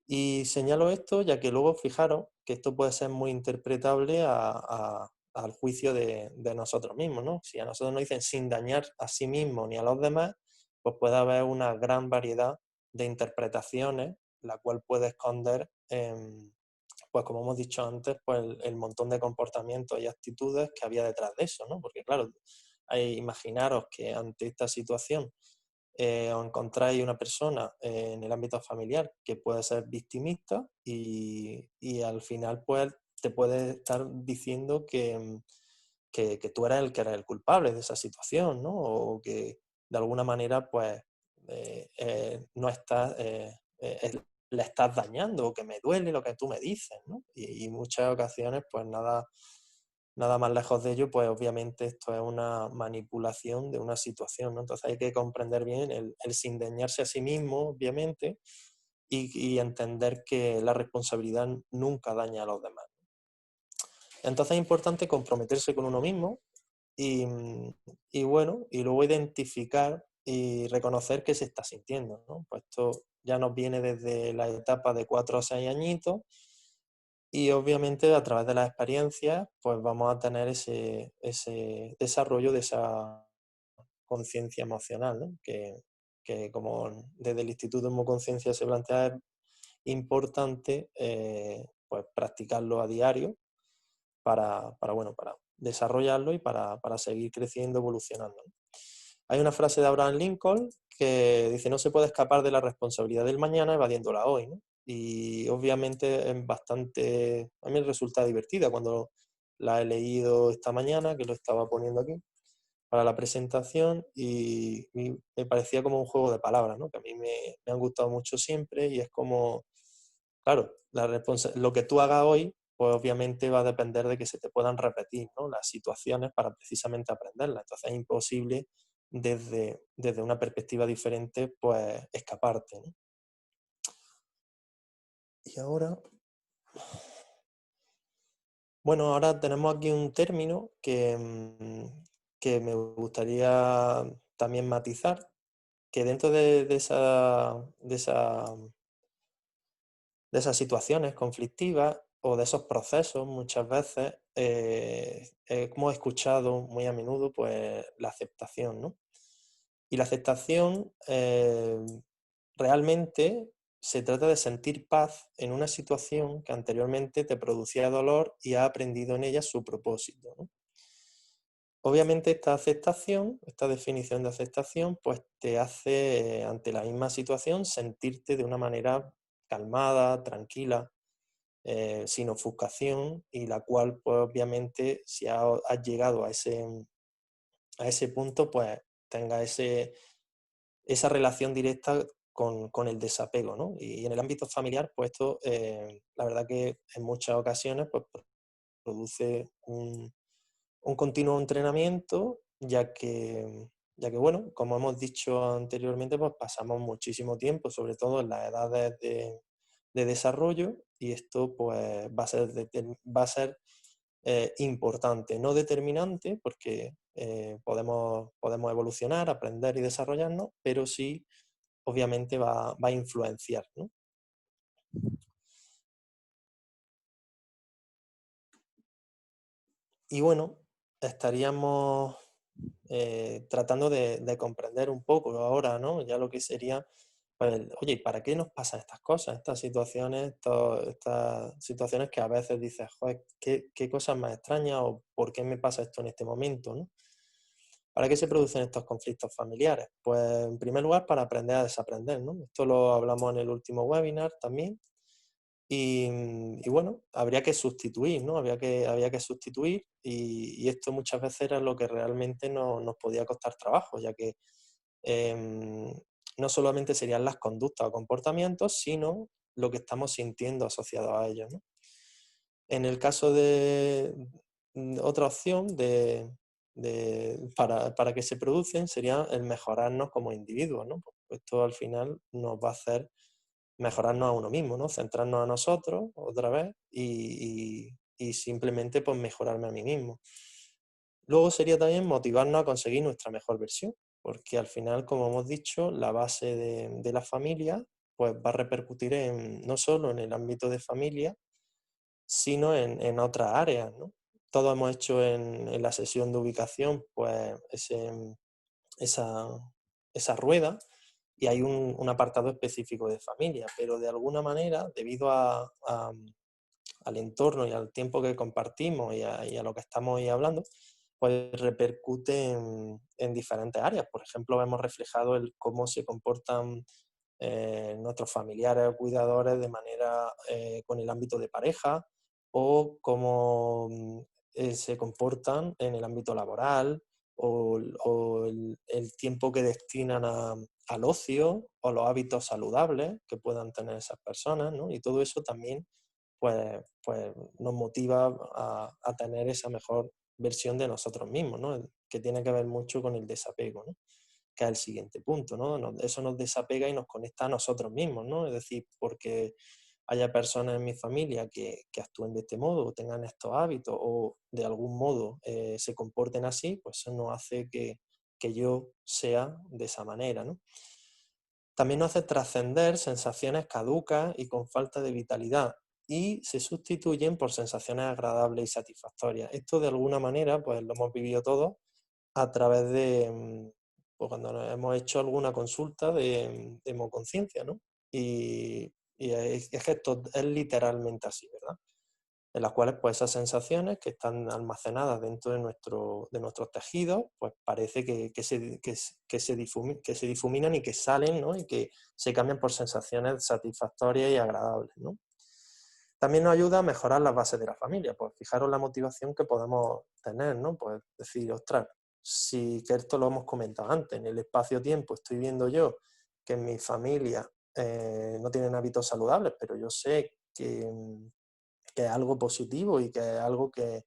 Y señalo esto ya que luego fijaros que esto puede ser muy interpretable al juicio de nosotros mismos, ¿no? Si a nosotros nos dicen sin dañar a sí mismo ni a los demás, pues puede haber una gran variedad de interpretaciones, la cual puede esconder, pues como hemos dicho antes, pues el montón de comportamientos y actitudes que había detrás de eso, ¿no? Porque claro, imaginaros que ante esta situación os encontráis una persona en el ámbito familiar que puede ser victimista y al final pues te puede estar diciendo que tú eres el que eres el culpable de esa situación, ¿no? O que de alguna manera pues no estás, le estás dañando, o que me duele lo que tú me dices, ¿no? Y muchas ocasiones pues nada más lejos de ello, pues obviamente esto es una manipulación de una situación, ¿no? Entonces hay que comprender bien el sin dañarse a sí mismo, obviamente, y entender que la responsabilidad nunca daña a los demás. Entonces es importante comprometerse con uno mismo y, y bueno, y luego identificar y reconocer qué se está sintiendo, ¿no? Pues esto ya nos viene desde la etapa de 4 o 6 añitos. Y obviamente a través de las experiencias, pues vamos a tener ese desarrollo de esa conciencia emocional, ¿no? Que como desde el Instituto de Homoconciencia se plantea, es importante pues practicarlo a diario para desarrollarlo y para seguir creciendo, evolucionando, ¿no? Hay una frase de Abraham Lincoln que dice: no se puede escapar de la responsabilidad del mañana evadiéndola hoy, ¿no? Y obviamente es bastante, a mí me resulta divertida cuando la he leído esta mañana, que lo estaba poniendo aquí, para la presentación y me parecía como un juego de palabras, ¿no? Que a mí me han gustado mucho siempre y es como, claro, lo que tú hagas hoy, pues obviamente va a depender de que se te puedan repetir, ¿no? Las situaciones para precisamente aprenderlas. Entonces es imposible desde una perspectiva diferente, pues escaparte, ¿no? Y ahora, bueno, ahora tenemos aquí un término que me gustaría también matizar, que dentro de esas situaciones conflictivas o de esos procesos muchas veces hemos escuchado muy a menudo pues la aceptación, ¿no? Y la aceptación realmente se trata de sentir paz en una situación que anteriormente te producía dolor y has aprendido en ella su propósito, ¿no? Obviamente esta aceptación, esta definición de aceptación, pues te hace ante la misma situación sentirte de una manera calmada, tranquila, sin ofuscación y la cual, pues obviamente, si has llegado a ese punto, pues tenga esa relación directa con el desapego, ¿no? Y en el ámbito familiar, pues esto, la verdad que en muchas ocasiones, pues produce un continuo entrenamiento, ya que, bueno, como hemos dicho anteriormente, pues pasamos muchísimo tiempo, sobre todo en las edades de desarrollo, y esto pues va a ser importante, no determinante, porque podemos evolucionar, aprender y desarrollarnos, pero sí, obviamente, va a influenciar, ¿no? Y bueno, estaríamos tratando de comprender un poco ahora, ¿no? Ya lo que sería, pues, oye, ¿para qué nos pasan estas cosas, estas situaciones, estas situaciones que a veces dices, joder, qué cosas más extrañas o por qué me pasa esto en este momento, ¿no? ¿Para qué se producen estos conflictos familiares? Pues en primer lugar para aprender a desaprender, ¿no? Esto lo hablamos en el último webinar también. Y bueno, habría que sustituir, ¿no? Había que sustituir y esto muchas veces era lo que realmente nos podía costar trabajo, ya que em, no solamente serían las conductas o comportamientos, sino lo que estamos sintiendo asociado a ellos, ¿no? En el caso de otra opción para que se producen sería el mejorarnos como individuos, ¿no? Pues esto al final nos va a hacer mejorarnos a uno mismo, ¿no? Centrarnos a nosotros otra vez y simplemente pues mejorarme a mí mismo. Luego sería también motivarnos a conseguir nuestra mejor versión, porque al final, como hemos dicho, la base de la familia pues va a repercutir no solo en el ámbito de familia, sino en otras áreas, ¿no? Todos hemos hecho en la sesión de ubicación pues esa, esa rueda y hay un apartado específico de familia, pero de alguna manera, debido al entorno y al tiempo que compartimos y a lo que estamos ahí hablando, pues repercute en diferentes áreas. Por ejemplo, hemos reflejado cómo se comportan nuestros familiares o cuidadores de manera con el ámbito de pareja o cómo se comportan en el ámbito laboral o el tiempo que destinan al ocio o los hábitos saludables que puedan tener esas personas, ¿no? Y todo eso también pues nos motiva a tener esa mejor versión de nosotros mismos, ¿no? Que tiene que ver mucho con el desapego, ¿no? Que es el siguiente punto, ¿no? Eso nos desapega y nos conecta a nosotros mismos, ¿no? Es decir, porque haya personas en mi familia que actúen de este modo o tengan estos hábitos o de algún modo se comporten así, pues eso nos hace que yo sea de esa manera, ¿no? También nos hace trascender sensaciones caducas y con falta de vitalidad y se sustituyen por sensaciones agradables y satisfactorias. Esto de alguna manera pues lo hemos vivido todos a través de pues, cuando nos hemos hecho alguna consulta de hemoconciencia, ¿no? Y es que esto es literalmente así, ¿verdad? En las cuales pues esas sensaciones que están almacenadas dentro de nuestros tejidos, pues parece que se difuminan y que salen, ¿no? Y que se cambian por sensaciones satisfactorias y agradables, ¿no? También nos ayuda a mejorar las bases de la familia, pues fijaros la motivación que podemos tener, ¿no? Pues decir, ostras, si, que esto lo hemos comentado antes, en el espacio-tiempo estoy viendo yo que en mi familia no tienen hábitos saludables, pero yo sé que es algo positivo y que es algo que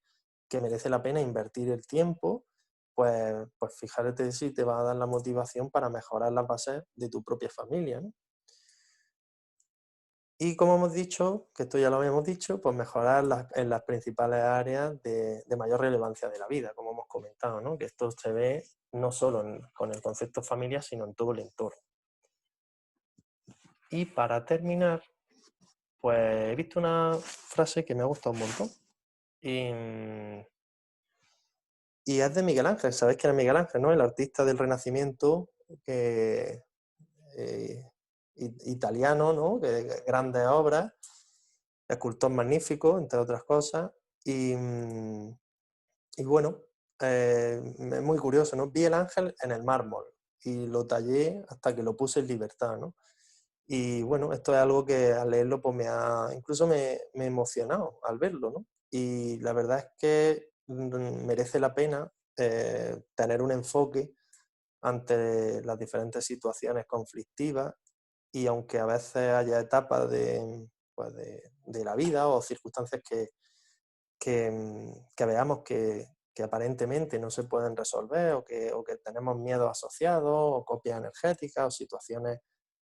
merece la pena invertir el tiempo, pues fíjate si te va a dar la motivación para mejorar las bases de tu propia familia, ¿no? Y como hemos dicho, que esto ya lo habíamos dicho, pues mejorar en las principales áreas de mayor relevancia de la vida, como hemos comentado, ¿no? Que esto se ve no solo con el concepto familia, sino en todo el entorno. Y para terminar, pues he visto una frase que me ha gustado un montón. Y es de Miguel Ángel. ¿Sabéis quién es Miguel Ángel, no? El artista del Renacimiento que, italiano, ¿no? Que grandes obras, escultor magnífico, entre otras cosas. Y bueno, es muy curioso, ¿no? Vi el ángel en el mármol y lo tallé hasta que lo puse en libertad, ¿no? Y bueno, esto es algo que al leerlo pues incluso me he emocionado al verlo, ¿no? Y la verdad es que merece la pena tener un enfoque ante las diferentes situaciones conflictivas y aunque a veces haya etapas pues de la vida o circunstancias que veamos que aparentemente no se pueden resolver o que tenemos miedos asociados o copias energéticas o situaciones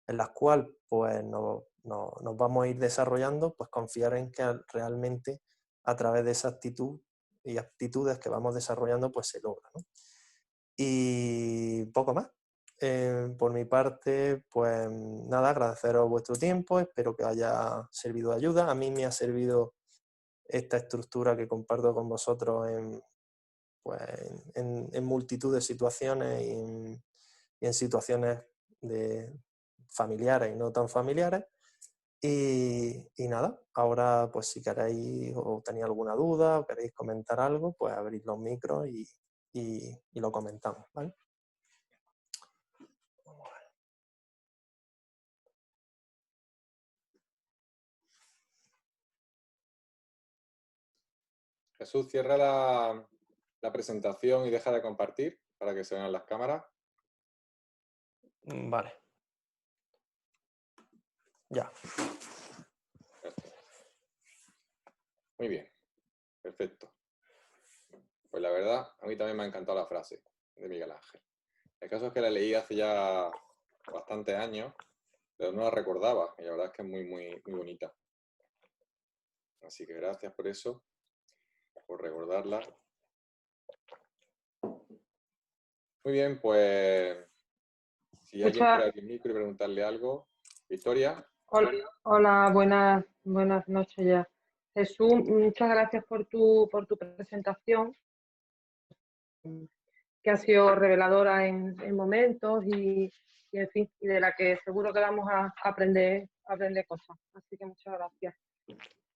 en las cuales pues, nos vamos a ir desarrollando, pues confiar en que realmente a través de esa actitud y aptitudes que vamos desarrollando pues se logra, ¿no? Y poco más. Por mi parte, pues nada, agradeceros vuestro tiempo, espero que haya servido de ayuda. A mí me ha servido esta estructura que comparto con vosotros pues, en multitud de situaciones y en situaciones de familiares y no tan familiares. Y nada, ahora pues si queréis o tenéis alguna duda o queréis comentar algo, pues abrís los micros y lo comentamos, ¿vale? Jesús, cierra la presentación y deja de compartir para que se vean las cámaras. Vale. Ya. Muy bien, perfecto. Pues la verdad, a mí también me ha encantado la frase de Miguel Ángel. El caso es que la leí hace ya bastantes años, pero no la recordaba, y la verdad es que es muy, muy, muy bonita. Así que gracias por eso, por recordarla. Muy bien, pues si alguien quiere abrir el micro y preguntarle algo. Victoria. Hola, hola, buenas noches ya. Jesús, muchas gracias por tu presentación, que ha sido reveladora en momentos en fin, y de la que seguro que vamos a aprender cosas. Así que muchas gracias.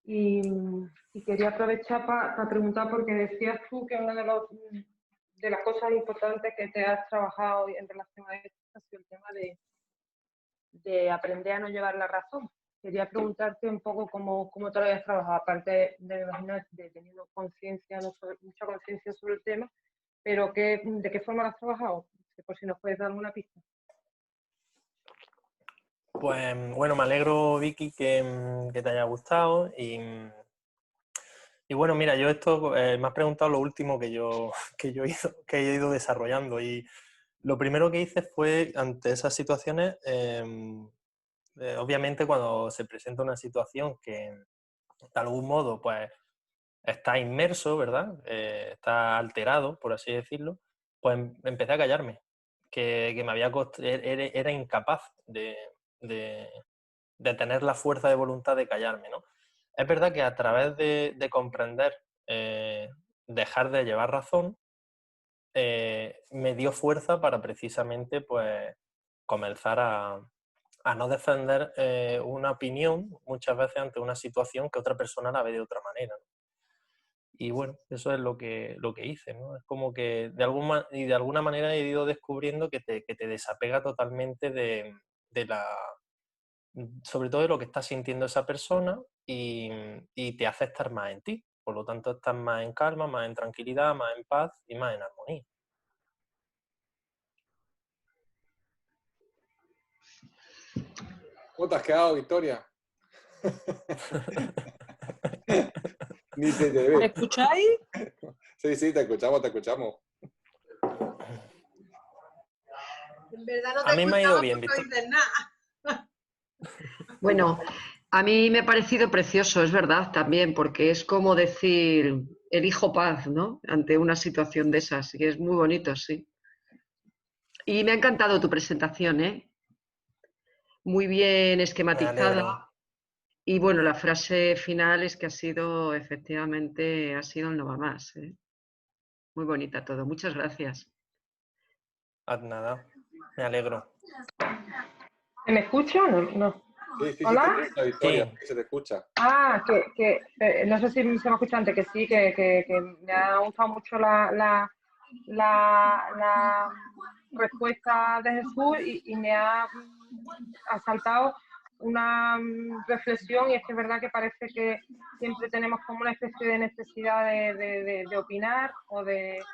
Y quería aprovechar para preguntar, porque decías tú que una de las cosas importantes que te has trabajado en relación a esto ha sido el tema de aprender a no llevar la razón. Quería preguntarte un poco cómo te lo habías trabajado, aparte de, me imagino, de teniendo conciencia, mucha conciencia sobre el tema, pero ¿de qué forma lo has trabajado? Por si nos puedes dar alguna pista. Pues bueno, me alegro, Vicky, que te haya gustado. Y bueno, mira, yo esto me has preguntado lo último que yo he ido desarrollando. Y lo primero que hice fue, ante esas situaciones, obviamente cuando se presenta una situación que de algún modo pues está inmerso, ¿verdad? Está alterado, por así decirlo, pues empecé a callarme, que me había era incapaz de tener la fuerza de voluntad de callarme, ¿no? Es verdad que a través de comprender, dejar de llevar razón, me dio fuerza para precisamente pues comenzar a no defender una opinión muchas veces ante una situación que otra persona la ve de otra manera, ¿no? Y bueno, eso es lo que hice, ¿no? Es como que de alguna manera he ido descubriendo que te desapega totalmente sobre todo de lo que está sintiendo esa persona y te hace estar más en ti. Por lo tanto, estás más en calma, más en tranquilidad, más en paz y más en armonía. ¿Cómo te has quedado, Victoria? Ni se te ¿Me ve. escucháis? Sí, te escuchamos, te escuchamos. En verdad no A te mí me ha ido escuchamos bien, porque no Victoria. dices nada. Bueno, a mí me ha parecido precioso, es verdad, también, porque es como decir, elijo paz, ¿no? Ante una situación de esas, y es muy bonito, sí. Y me ha encantado tu presentación, ¿eh? Muy bien Me esquematizada. alegro. Y bueno, la frase final es que ha sido, efectivamente, ha sido el no va más, ¿eh? Muy bonita todo. Muchas gracias. Nada, me alegro. ¿Se me escucha o no? No. Sí, te ¿Hola? escucha, Victoria, Sí. que se te escucha. Ah, no sé si se me escucha antes, que sí, que me ha gustado mucho la respuesta de Jesús y me ha asaltado una reflexión, y es que es verdad que parece que siempre tenemos como una especie de necesidad de opinar o de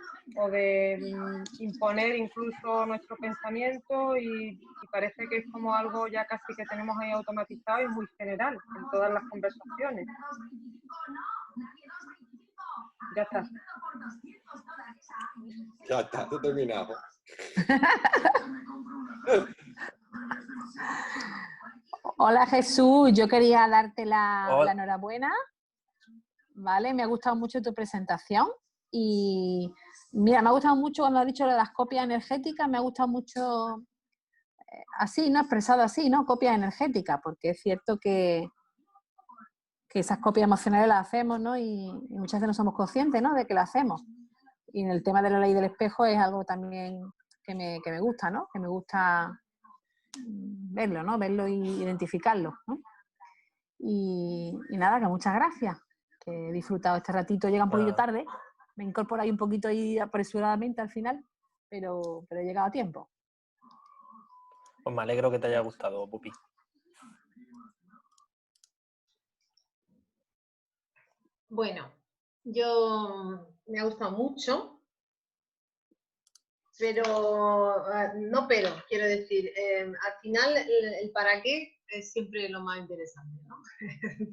imponer incluso nuestro pensamiento, y parece que es como algo ya casi que tenemos ahí automatizado y muy general en todas las conversaciones. Ya está. Ya está, he terminado. Hola Jesús, yo quería darte la Hola. enhorabuena, ¿vale? Me ha gustado mucho tu presentación y mira, me ha gustado mucho cuando has dicho lo de las copias energéticas, me ha gustado mucho así, ¿no? Expresado así, ¿no? Copias energéticas, porque es cierto que esas copias emocionales las hacemos, ¿no? Y muchas veces no somos conscientes, ¿no? De que las hacemos. Y en el tema de la ley del espejo es algo también que me gusta, ¿no? Que me gusta verlo, ¿no? Verlo e identificarlo, ¿no? Y nada, que muchas gracias, que he disfrutado este ratito, llega un poquito tarde, me incorporo ahí un poquito ahí apresuradamente al final, pero he llegado a tiempo. Pues me alegro que te haya gustado, Pupi. Bueno, me ha gustado mucho, pero quiero decir, al final el para qué es siempre lo más interesante, ¿no?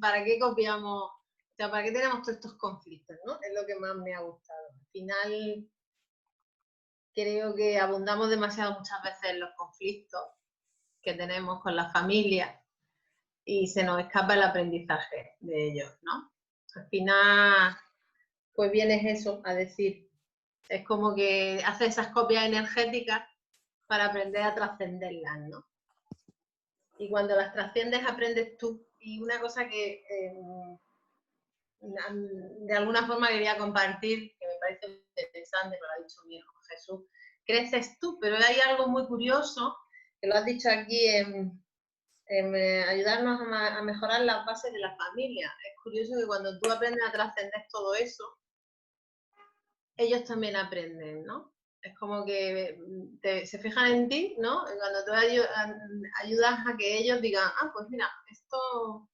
¿Para qué copiamos? O sea, ¿para qué tenemos todos estos conflictos, ¿no? Es lo que más me ha gustado. Al final creo que abundamos demasiado muchas veces en los conflictos que tenemos con la familia y se nos escapa el aprendizaje de ellos, ¿no? Al final, pues vienes eso a decir, es como que haces esas copias energéticas para aprender a trascenderlas, ¿no? Y cuando las trasciendes aprendes tú. Y una cosa que de alguna forma quería compartir, que me parece interesante, lo ha dicho mi hijo Jesús, creces tú, pero hay algo muy curioso, que lo has dicho aquí ayudarnos a mejorar las bases de la familia. Es curioso que cuando tú aprendes a trascender todo eso, ellos también aprenden, ¿no? Es como que se fijan en ti, ¿no? Y cuando tú ayudas a que ellos digan, pues mira, esto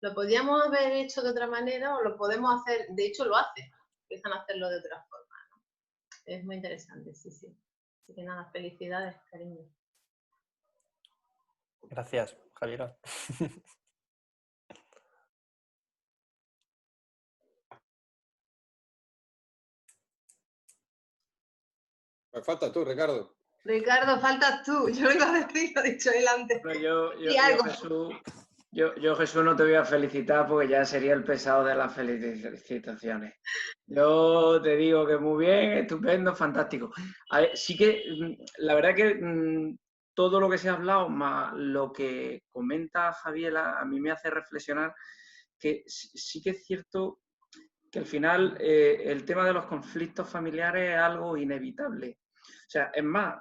lo podíamos haber hecho de otra manera o lo podemos hacer, de hecho lo hacen, empiezan a hacerlo de otra forma, ¿no? Es muy interesante, sí. Así que nada, felicidades, cariño. Gracias, Javiera. Me falta tú, Ricardo. Ricardo, faltas tú. Yo lo iba a decir, lo he dicho él antes. Bueno, yo, Jesús, no te voy a felicitar porque ya sería el pesado de las felicitaciones. Yo te digo que muy bien, estupendo, fantástico. A ver, sí que, la verdad que todo lo que se ha hablado, más lo que comenta Javiera, a mí me hace reflexionar que sí que es cierto que al final el tema de los conflictos familiares es algo inevitable. O sea, es más,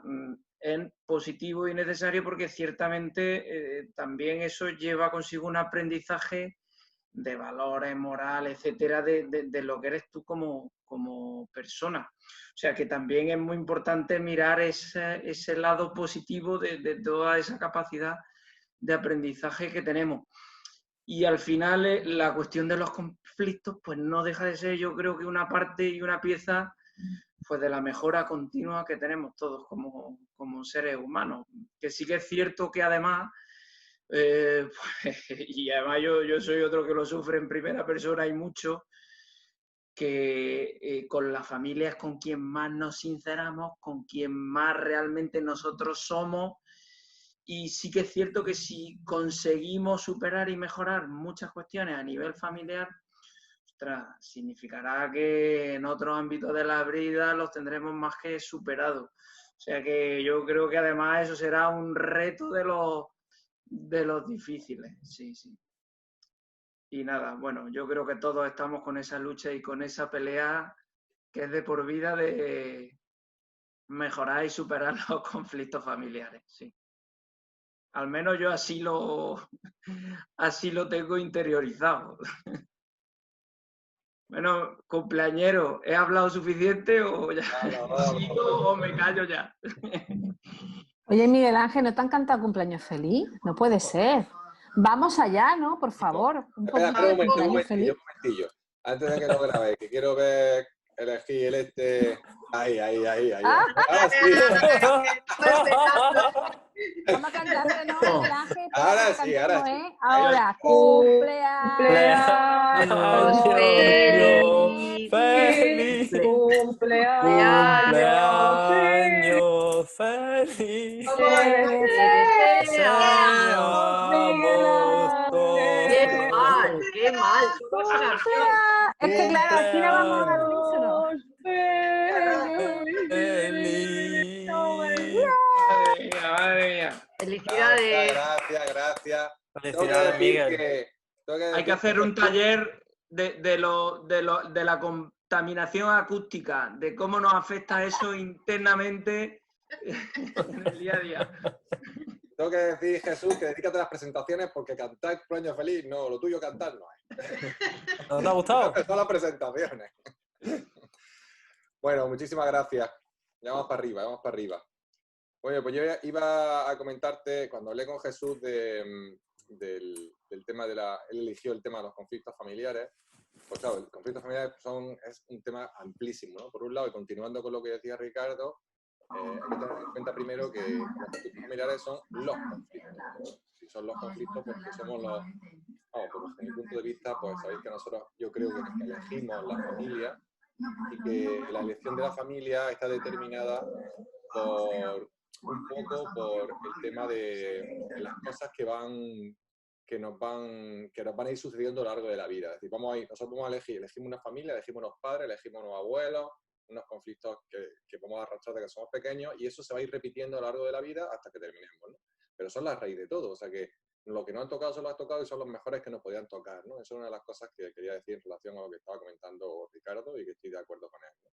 es positivo y necesario porque ciertamente también eso lleva consigo un aprendizaje de valores, moral, etcétera, de lo que eres tú como persona. O sea, que también es muy importante mirar ese lado positivo de toda esa capacidad de aprendizaje que tenemos. Y al final la cuestión de los conflictos pues no deja de ser, yo creo que una parte y una pieza pues de la mejora continua que tenemos todos como seres humanos. Que sí que es cierto que además Y además yo soy otro que lo sufre en primera persona y mucho, que con la familia es con quien más nos sinceramos, con quien más realmente nosotros somos. Y sí que es cierto que si conseguimos superar y mejorar muchas cuestiones a nivel familiar, ostras, significará que en otros ámbitos de la vida los tendremos más que superados. O sea que yo creo que además eso será un reto de los difíciles, sí, sí. Y nada, bueno, yo creo que todos estamos con esa lucha y con esa pelea que es de por vida de mejorar y superar los conflictos familiares, sí. Al menos yo así lo tengo interiorizado. Bueno, cumpleañero, ¿he hablado suficiente o ya sigo o me callo ya? Oye, Miguel Ángel, ¿no te ha encantado cumpleaños feliz? No puede ser. Vamos allá, ¿no? Por favor, un Espera, poquito de un cumpleaños feliz. momentillo. Antes de que lo grabéis, que quiero ver elegir el este. Ahí. Ah. Ahora sí. Vamos a cantarte, ¿no, Miguel Ángel? Ahora sí, ahora sí. Ahora, cumpleaños Cumpleaños feliz, feliz. cumpleaños Feliz. ¿Cómo es? Seamos todos. Qué mal. Es que claro, aquí no vamos al unísono. Feliz. Madre mía. Felicidades. Gracias. Felicidades, Miguel. Hay que hacer un taller de la contaminación acústica, de cómo nos afecta eso internamente en el día a día. Tengo que decir, Jesús, que dedícate a las presentaciones porque cantar cumpleaños feliz, no, lo tuyo cantar no es. ¿No te ha gustado? Son las presentaciones. Bueno, muchísimas gracias. Ya vamos para arriba. Bueno, pues yo iba a comentarte, cuando hablé con Jesús del tema él eligió el tema de los conflictos familiares. Pues claro, el conflicto familiar es un tema amplísimo, ¿no? Por un lado, y continuando con lo que decía Ricardo, hay que tener en cuenta primero que los conflictos familiares son los conflictos. Si son los conflictos, porque somos pues desde mi punto de vista, pues sabéis que yo creo que elegimos la familia y que la elección de la familia está determinada un poco por el tema de las cosas que nos van a ir sucediendo a lo largo de la vida. Es decir, nosotros vamos a elegimos una familia, elegimos unos padres, elegimos unos abuelos, unos conflictos que vamos a arrastrar desde que somos pequeños, y eso se va a ir repitiendo a lo largo de la vida hasta que terminemos, ¿no? Pero son la raíz de todo, o sea que lo que no han tocado, son los tocado y son los mejores que nos podían tocar, ¿no? Eso es una de las cosas que quería decir en relación a lo que estaba comentando Ricardo y que estoy de acuerdo con él, ¿no?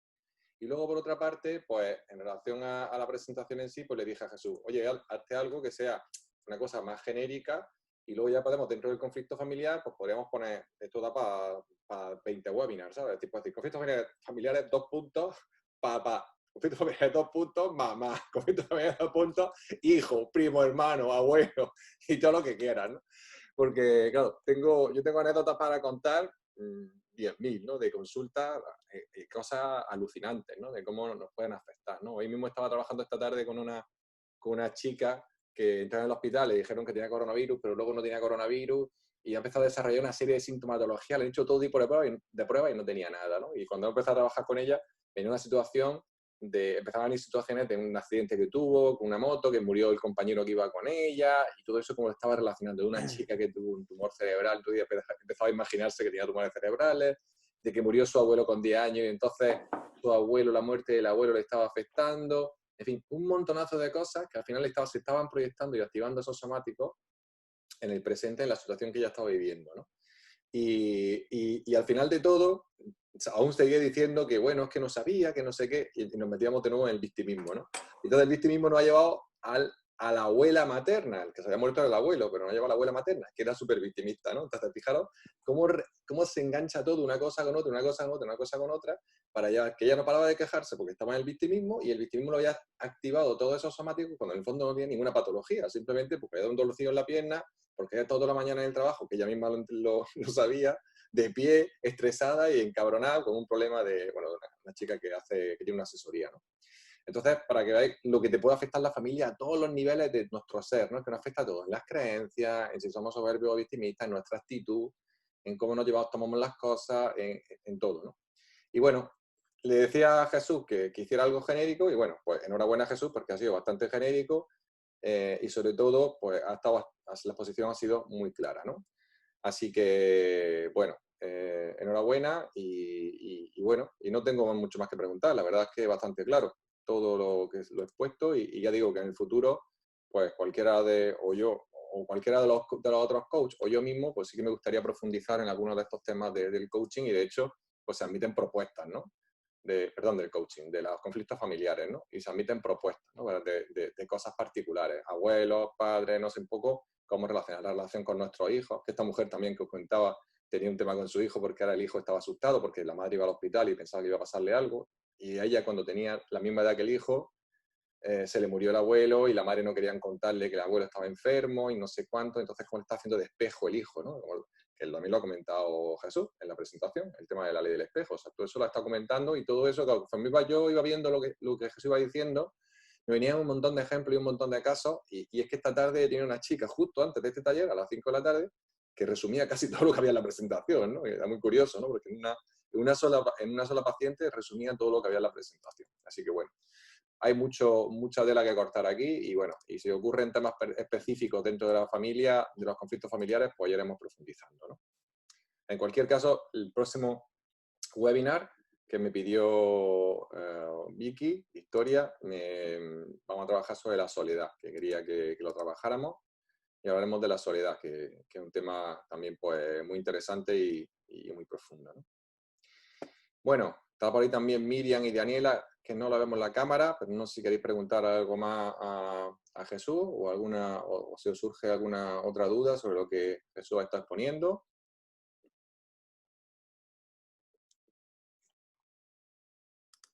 Y luego, por otra parte, pues en relación a la presentación en sí, pues le dije a Jesús, oye, hazte algo que sea una cosa más genérica, y luego ya podemos, dentro del conflicto familiar, pues podríamos poner, esto da para 20 webinars, ¿sabes? Tipo así, conflictos familiares, 2 puntos, conflictos familiares, 2 puntos, mamá, conflictos familiares, 2 puntos, hijo, primo, hermano, abuelo, y todo lo que quieras, ¿no? Porque, claro, yo tengo anécdotas para contar, 10.000, ¿no? De consultas, cosas alucinantes, ¿no? De cómo nos pueden afectar, ¿no? Hoy mismo estaba trabajando esta tarde con una chica que entró en el hospital, le dijeron que tenía coronavirus, pero luego no tenía coronavirus, y ha empezado a desarrollar una serie de sintomatología, le he hecho todo tipo de pruebas y no tenía nada, ¿no? Y cuando empecé a trabajar con ella, venía una situación empezaban a venir situaciones de un accidente que tuvo, con una moto, que murió el compañero que iba con ella, y todo eso como lo estaba relacionando, de una chica que tuvo un tumor cerebral, entonces empezaba a imaginarse que tenía tumores cerebrales, de que murió su abuelo con 10 años, y entonces la muerte del abuelo le estaba afectando, en fin, un montonazo de cosas que al final se estaban proyectando y activando esos somáticos en el presente, en la situación que ella estaba viviendo, ¿no? Y al final de todo, aún seguía diciendo que, bueno, es que no sabía, que no sé qué, y nos metíamos de nuevo en el victimismo, ¿no? Entonces el victimismo nos ha llevado a la abuela materna, el que se había muerto era el abuelo, pero nos ha llevado a la abuela materna, que era súper victimista, ¿no? Entonces, fijaros cómo se engancha todo, una cosa con otra, una cosa con otra, una cosa con otra, para que ella no paraba de quejarse porque estaba en el victimismo, y el victimismo lo había activado todos esos somáticos cuando en el fondo no tenía ninguna patología, simplemente porque había un dolorcillo en la pierna, porque había toda la mañana en el trabajo, que ella misma lo sabía, de pie, estresada y encabronada con un problema de, bueno, una chica que tiene una asesoría, ¿no? Entonces, para que veáis lo que te puede afectar la familia a todos los niveles de nuestro ser, ¿no? Que nos afecta a todos, en las creencias, en si somos soberbios o victimistas, en nuestra actitud, en cómo nos tomamos las cosas, en todo, ¿no? Y bueno, le decía a Jesús que hiciera algo genérico, y bueno, pues enhorabuena a Jesús porque ha sido bastante genérico, y sobre todo, pues la exposición ha sido muy clara, ¿no? Así que, bueno, enhorabuena y bueno, y no tengo mucho más que preguntar, la verdad es que bastante claro todo lo que lo he expuesto y ya digo que en el futuro, pues cualquiera o cualquiera de los otros coaches o yo mismo, pues sí que me gustaría profundizar en algunos de estos temas del coaching y de hecho, pues se admiten propuestas, ¿no? Perdón, del coaching, de los conflictos familiares, ¿no? Y se admiten propuestas, ¿no? De cosas particulares, abuelos, padres, no sé, un poco cómo relacionar la relación con nuestros hijos, que esta mujer también que os comentaba tenía un tema con su hijo porque ahora el hijo estaba asustado porque la madre iba al hospital y pensaba que iba a pasarle algo, y a ella cuando tenía la misma edad que el hijo, se le murió el abuelo y la madre no querían contarle que el abuelo estaba enfermo y no sé cuánto, entonces cómo está haciendo de espejo el hijo, ¿no? Que también lo ha comentado Jesús en la presentación, el tema de la ley del espejo, o sea, todo eso lo está comentando y todo eso, conforme yo iba viendo lo que Jesús iba diciendo, me venían un montón de ejemplos y un montón de casos, y es que esta tarde tenía una chica justo antes de este taller, a las 5 de la tarde, que resumía casi todo lo que había en la presentación, ¿no? Y era muy curioso, ¿no? Porque en una sola paciente resumía todo lo que había en la presentación. Así que bueno, hay mucha tela que cortar aquí y bueno, y si ocurren temas específicos dentro de la familia, de los conflictos familiares, pues ya iremos profundizando, ¿no? En cualquier caso, el próximo webinar que me pidió Vicky, Victoria, vamos a trabajar sobre la soledad, que quería que lo trabajáramos, y hablaremos de la soledad, que es un tema también pues, muy interesante y muy profundo, ¿no? Bueno, está por ahí también Miriam y Daniela, que no la vemos en la cámara, pero no sé si queréis preguntar algo más a Jesús o si os surge alguna otra duda sobre lo que Jesús está exponiendo.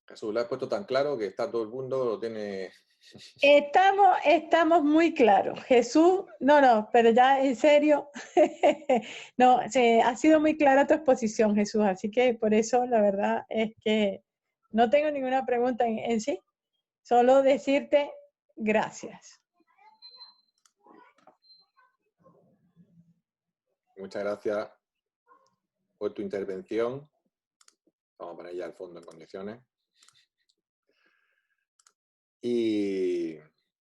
Jesús, lo has puesto tan claro que está todo el mundo, lo tiene... Estamos muy claros. Jesús, no, pero ya en serio, no, ha sido muy clara tu exposición, Jesús, así que por eso la verdad es que no tengo ninguna pregunta en sí, solo decirte gracias. Muchas gracias por tu intervención. Vamos a poner ya el fondo en condiciones. Y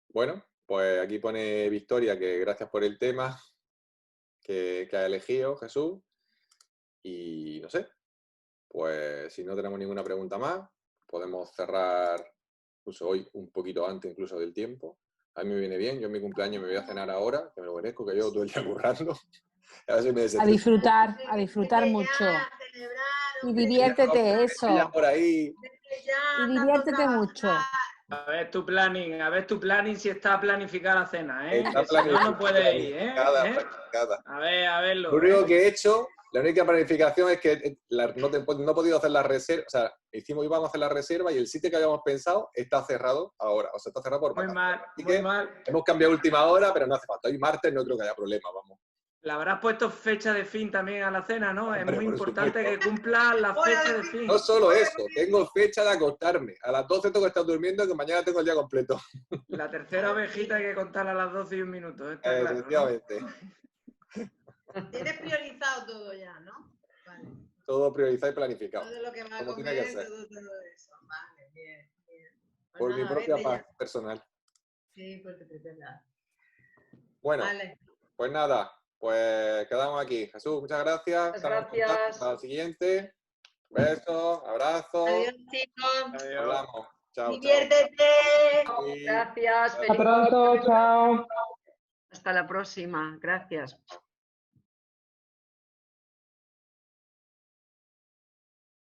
bueno, pues aquí pone Victoria que gracias por el tema que ha elegido Jesús. Y no sé, pues si no tenemos ninguna pregunta más, podemos cerrar incluso hoy un poquito antes incluso del tiempo. A mí me viene bien, yo en mi cumpleaños me voy a cenar ahora, que me lo merezco, que llevo todo el día currando. A disfrutar mucho. Y diviértete, eso. Por ahí. Y diviértete mucho. A ver tu planning si está planificada la cena, ¿eh? Está Que si no, no puede ir, ¿eh? Planificada. A verlo. Lo único que he hecho, la única planificación es que no he podido hacer la reserva, o sea, íbamos a hacer la reserva y el sitio que habíamos pensado está cerrado ahora, o sea, está cerrado por vacaciones. Muy mal. Hemos cambiado última hora, pero no hace falta. Hoy martes no creo que haya problema, vamos. Le habrás puesto fecha de fin también a la cena, ¿no? Hombre, es muy importante supuesto. que cumpla la fecha de fin. No solo eso, tengo fecha de acostarme. A las 12 tengo que estar durmiendo, que mañana tengo el día completo. La tercera ovejita hay que contarla a las 12 y 1 minuto. Está claro, efectivamente. ¿no? Tienes priorizado todo ya, ¿no? Vale. Todo priorizado y planificado. Todo lo que va a como comer, tiene que ser. todo eso. Vale, bien. Pues Por mi nada, propia vete paz ya. personal. Sí, porque te pretenda. Bueno, Vale. pues nada, pues quedamos aquí. Jesús, muchas gracias. Muchas gracias. Hasta la siguiente. Besos, abrazos. Adiós, chicos. Adiós. Hablamos. Chao, Diviértete. chao. Gracias. Hasta pronto, chao. Hasta la próxima. Gracias.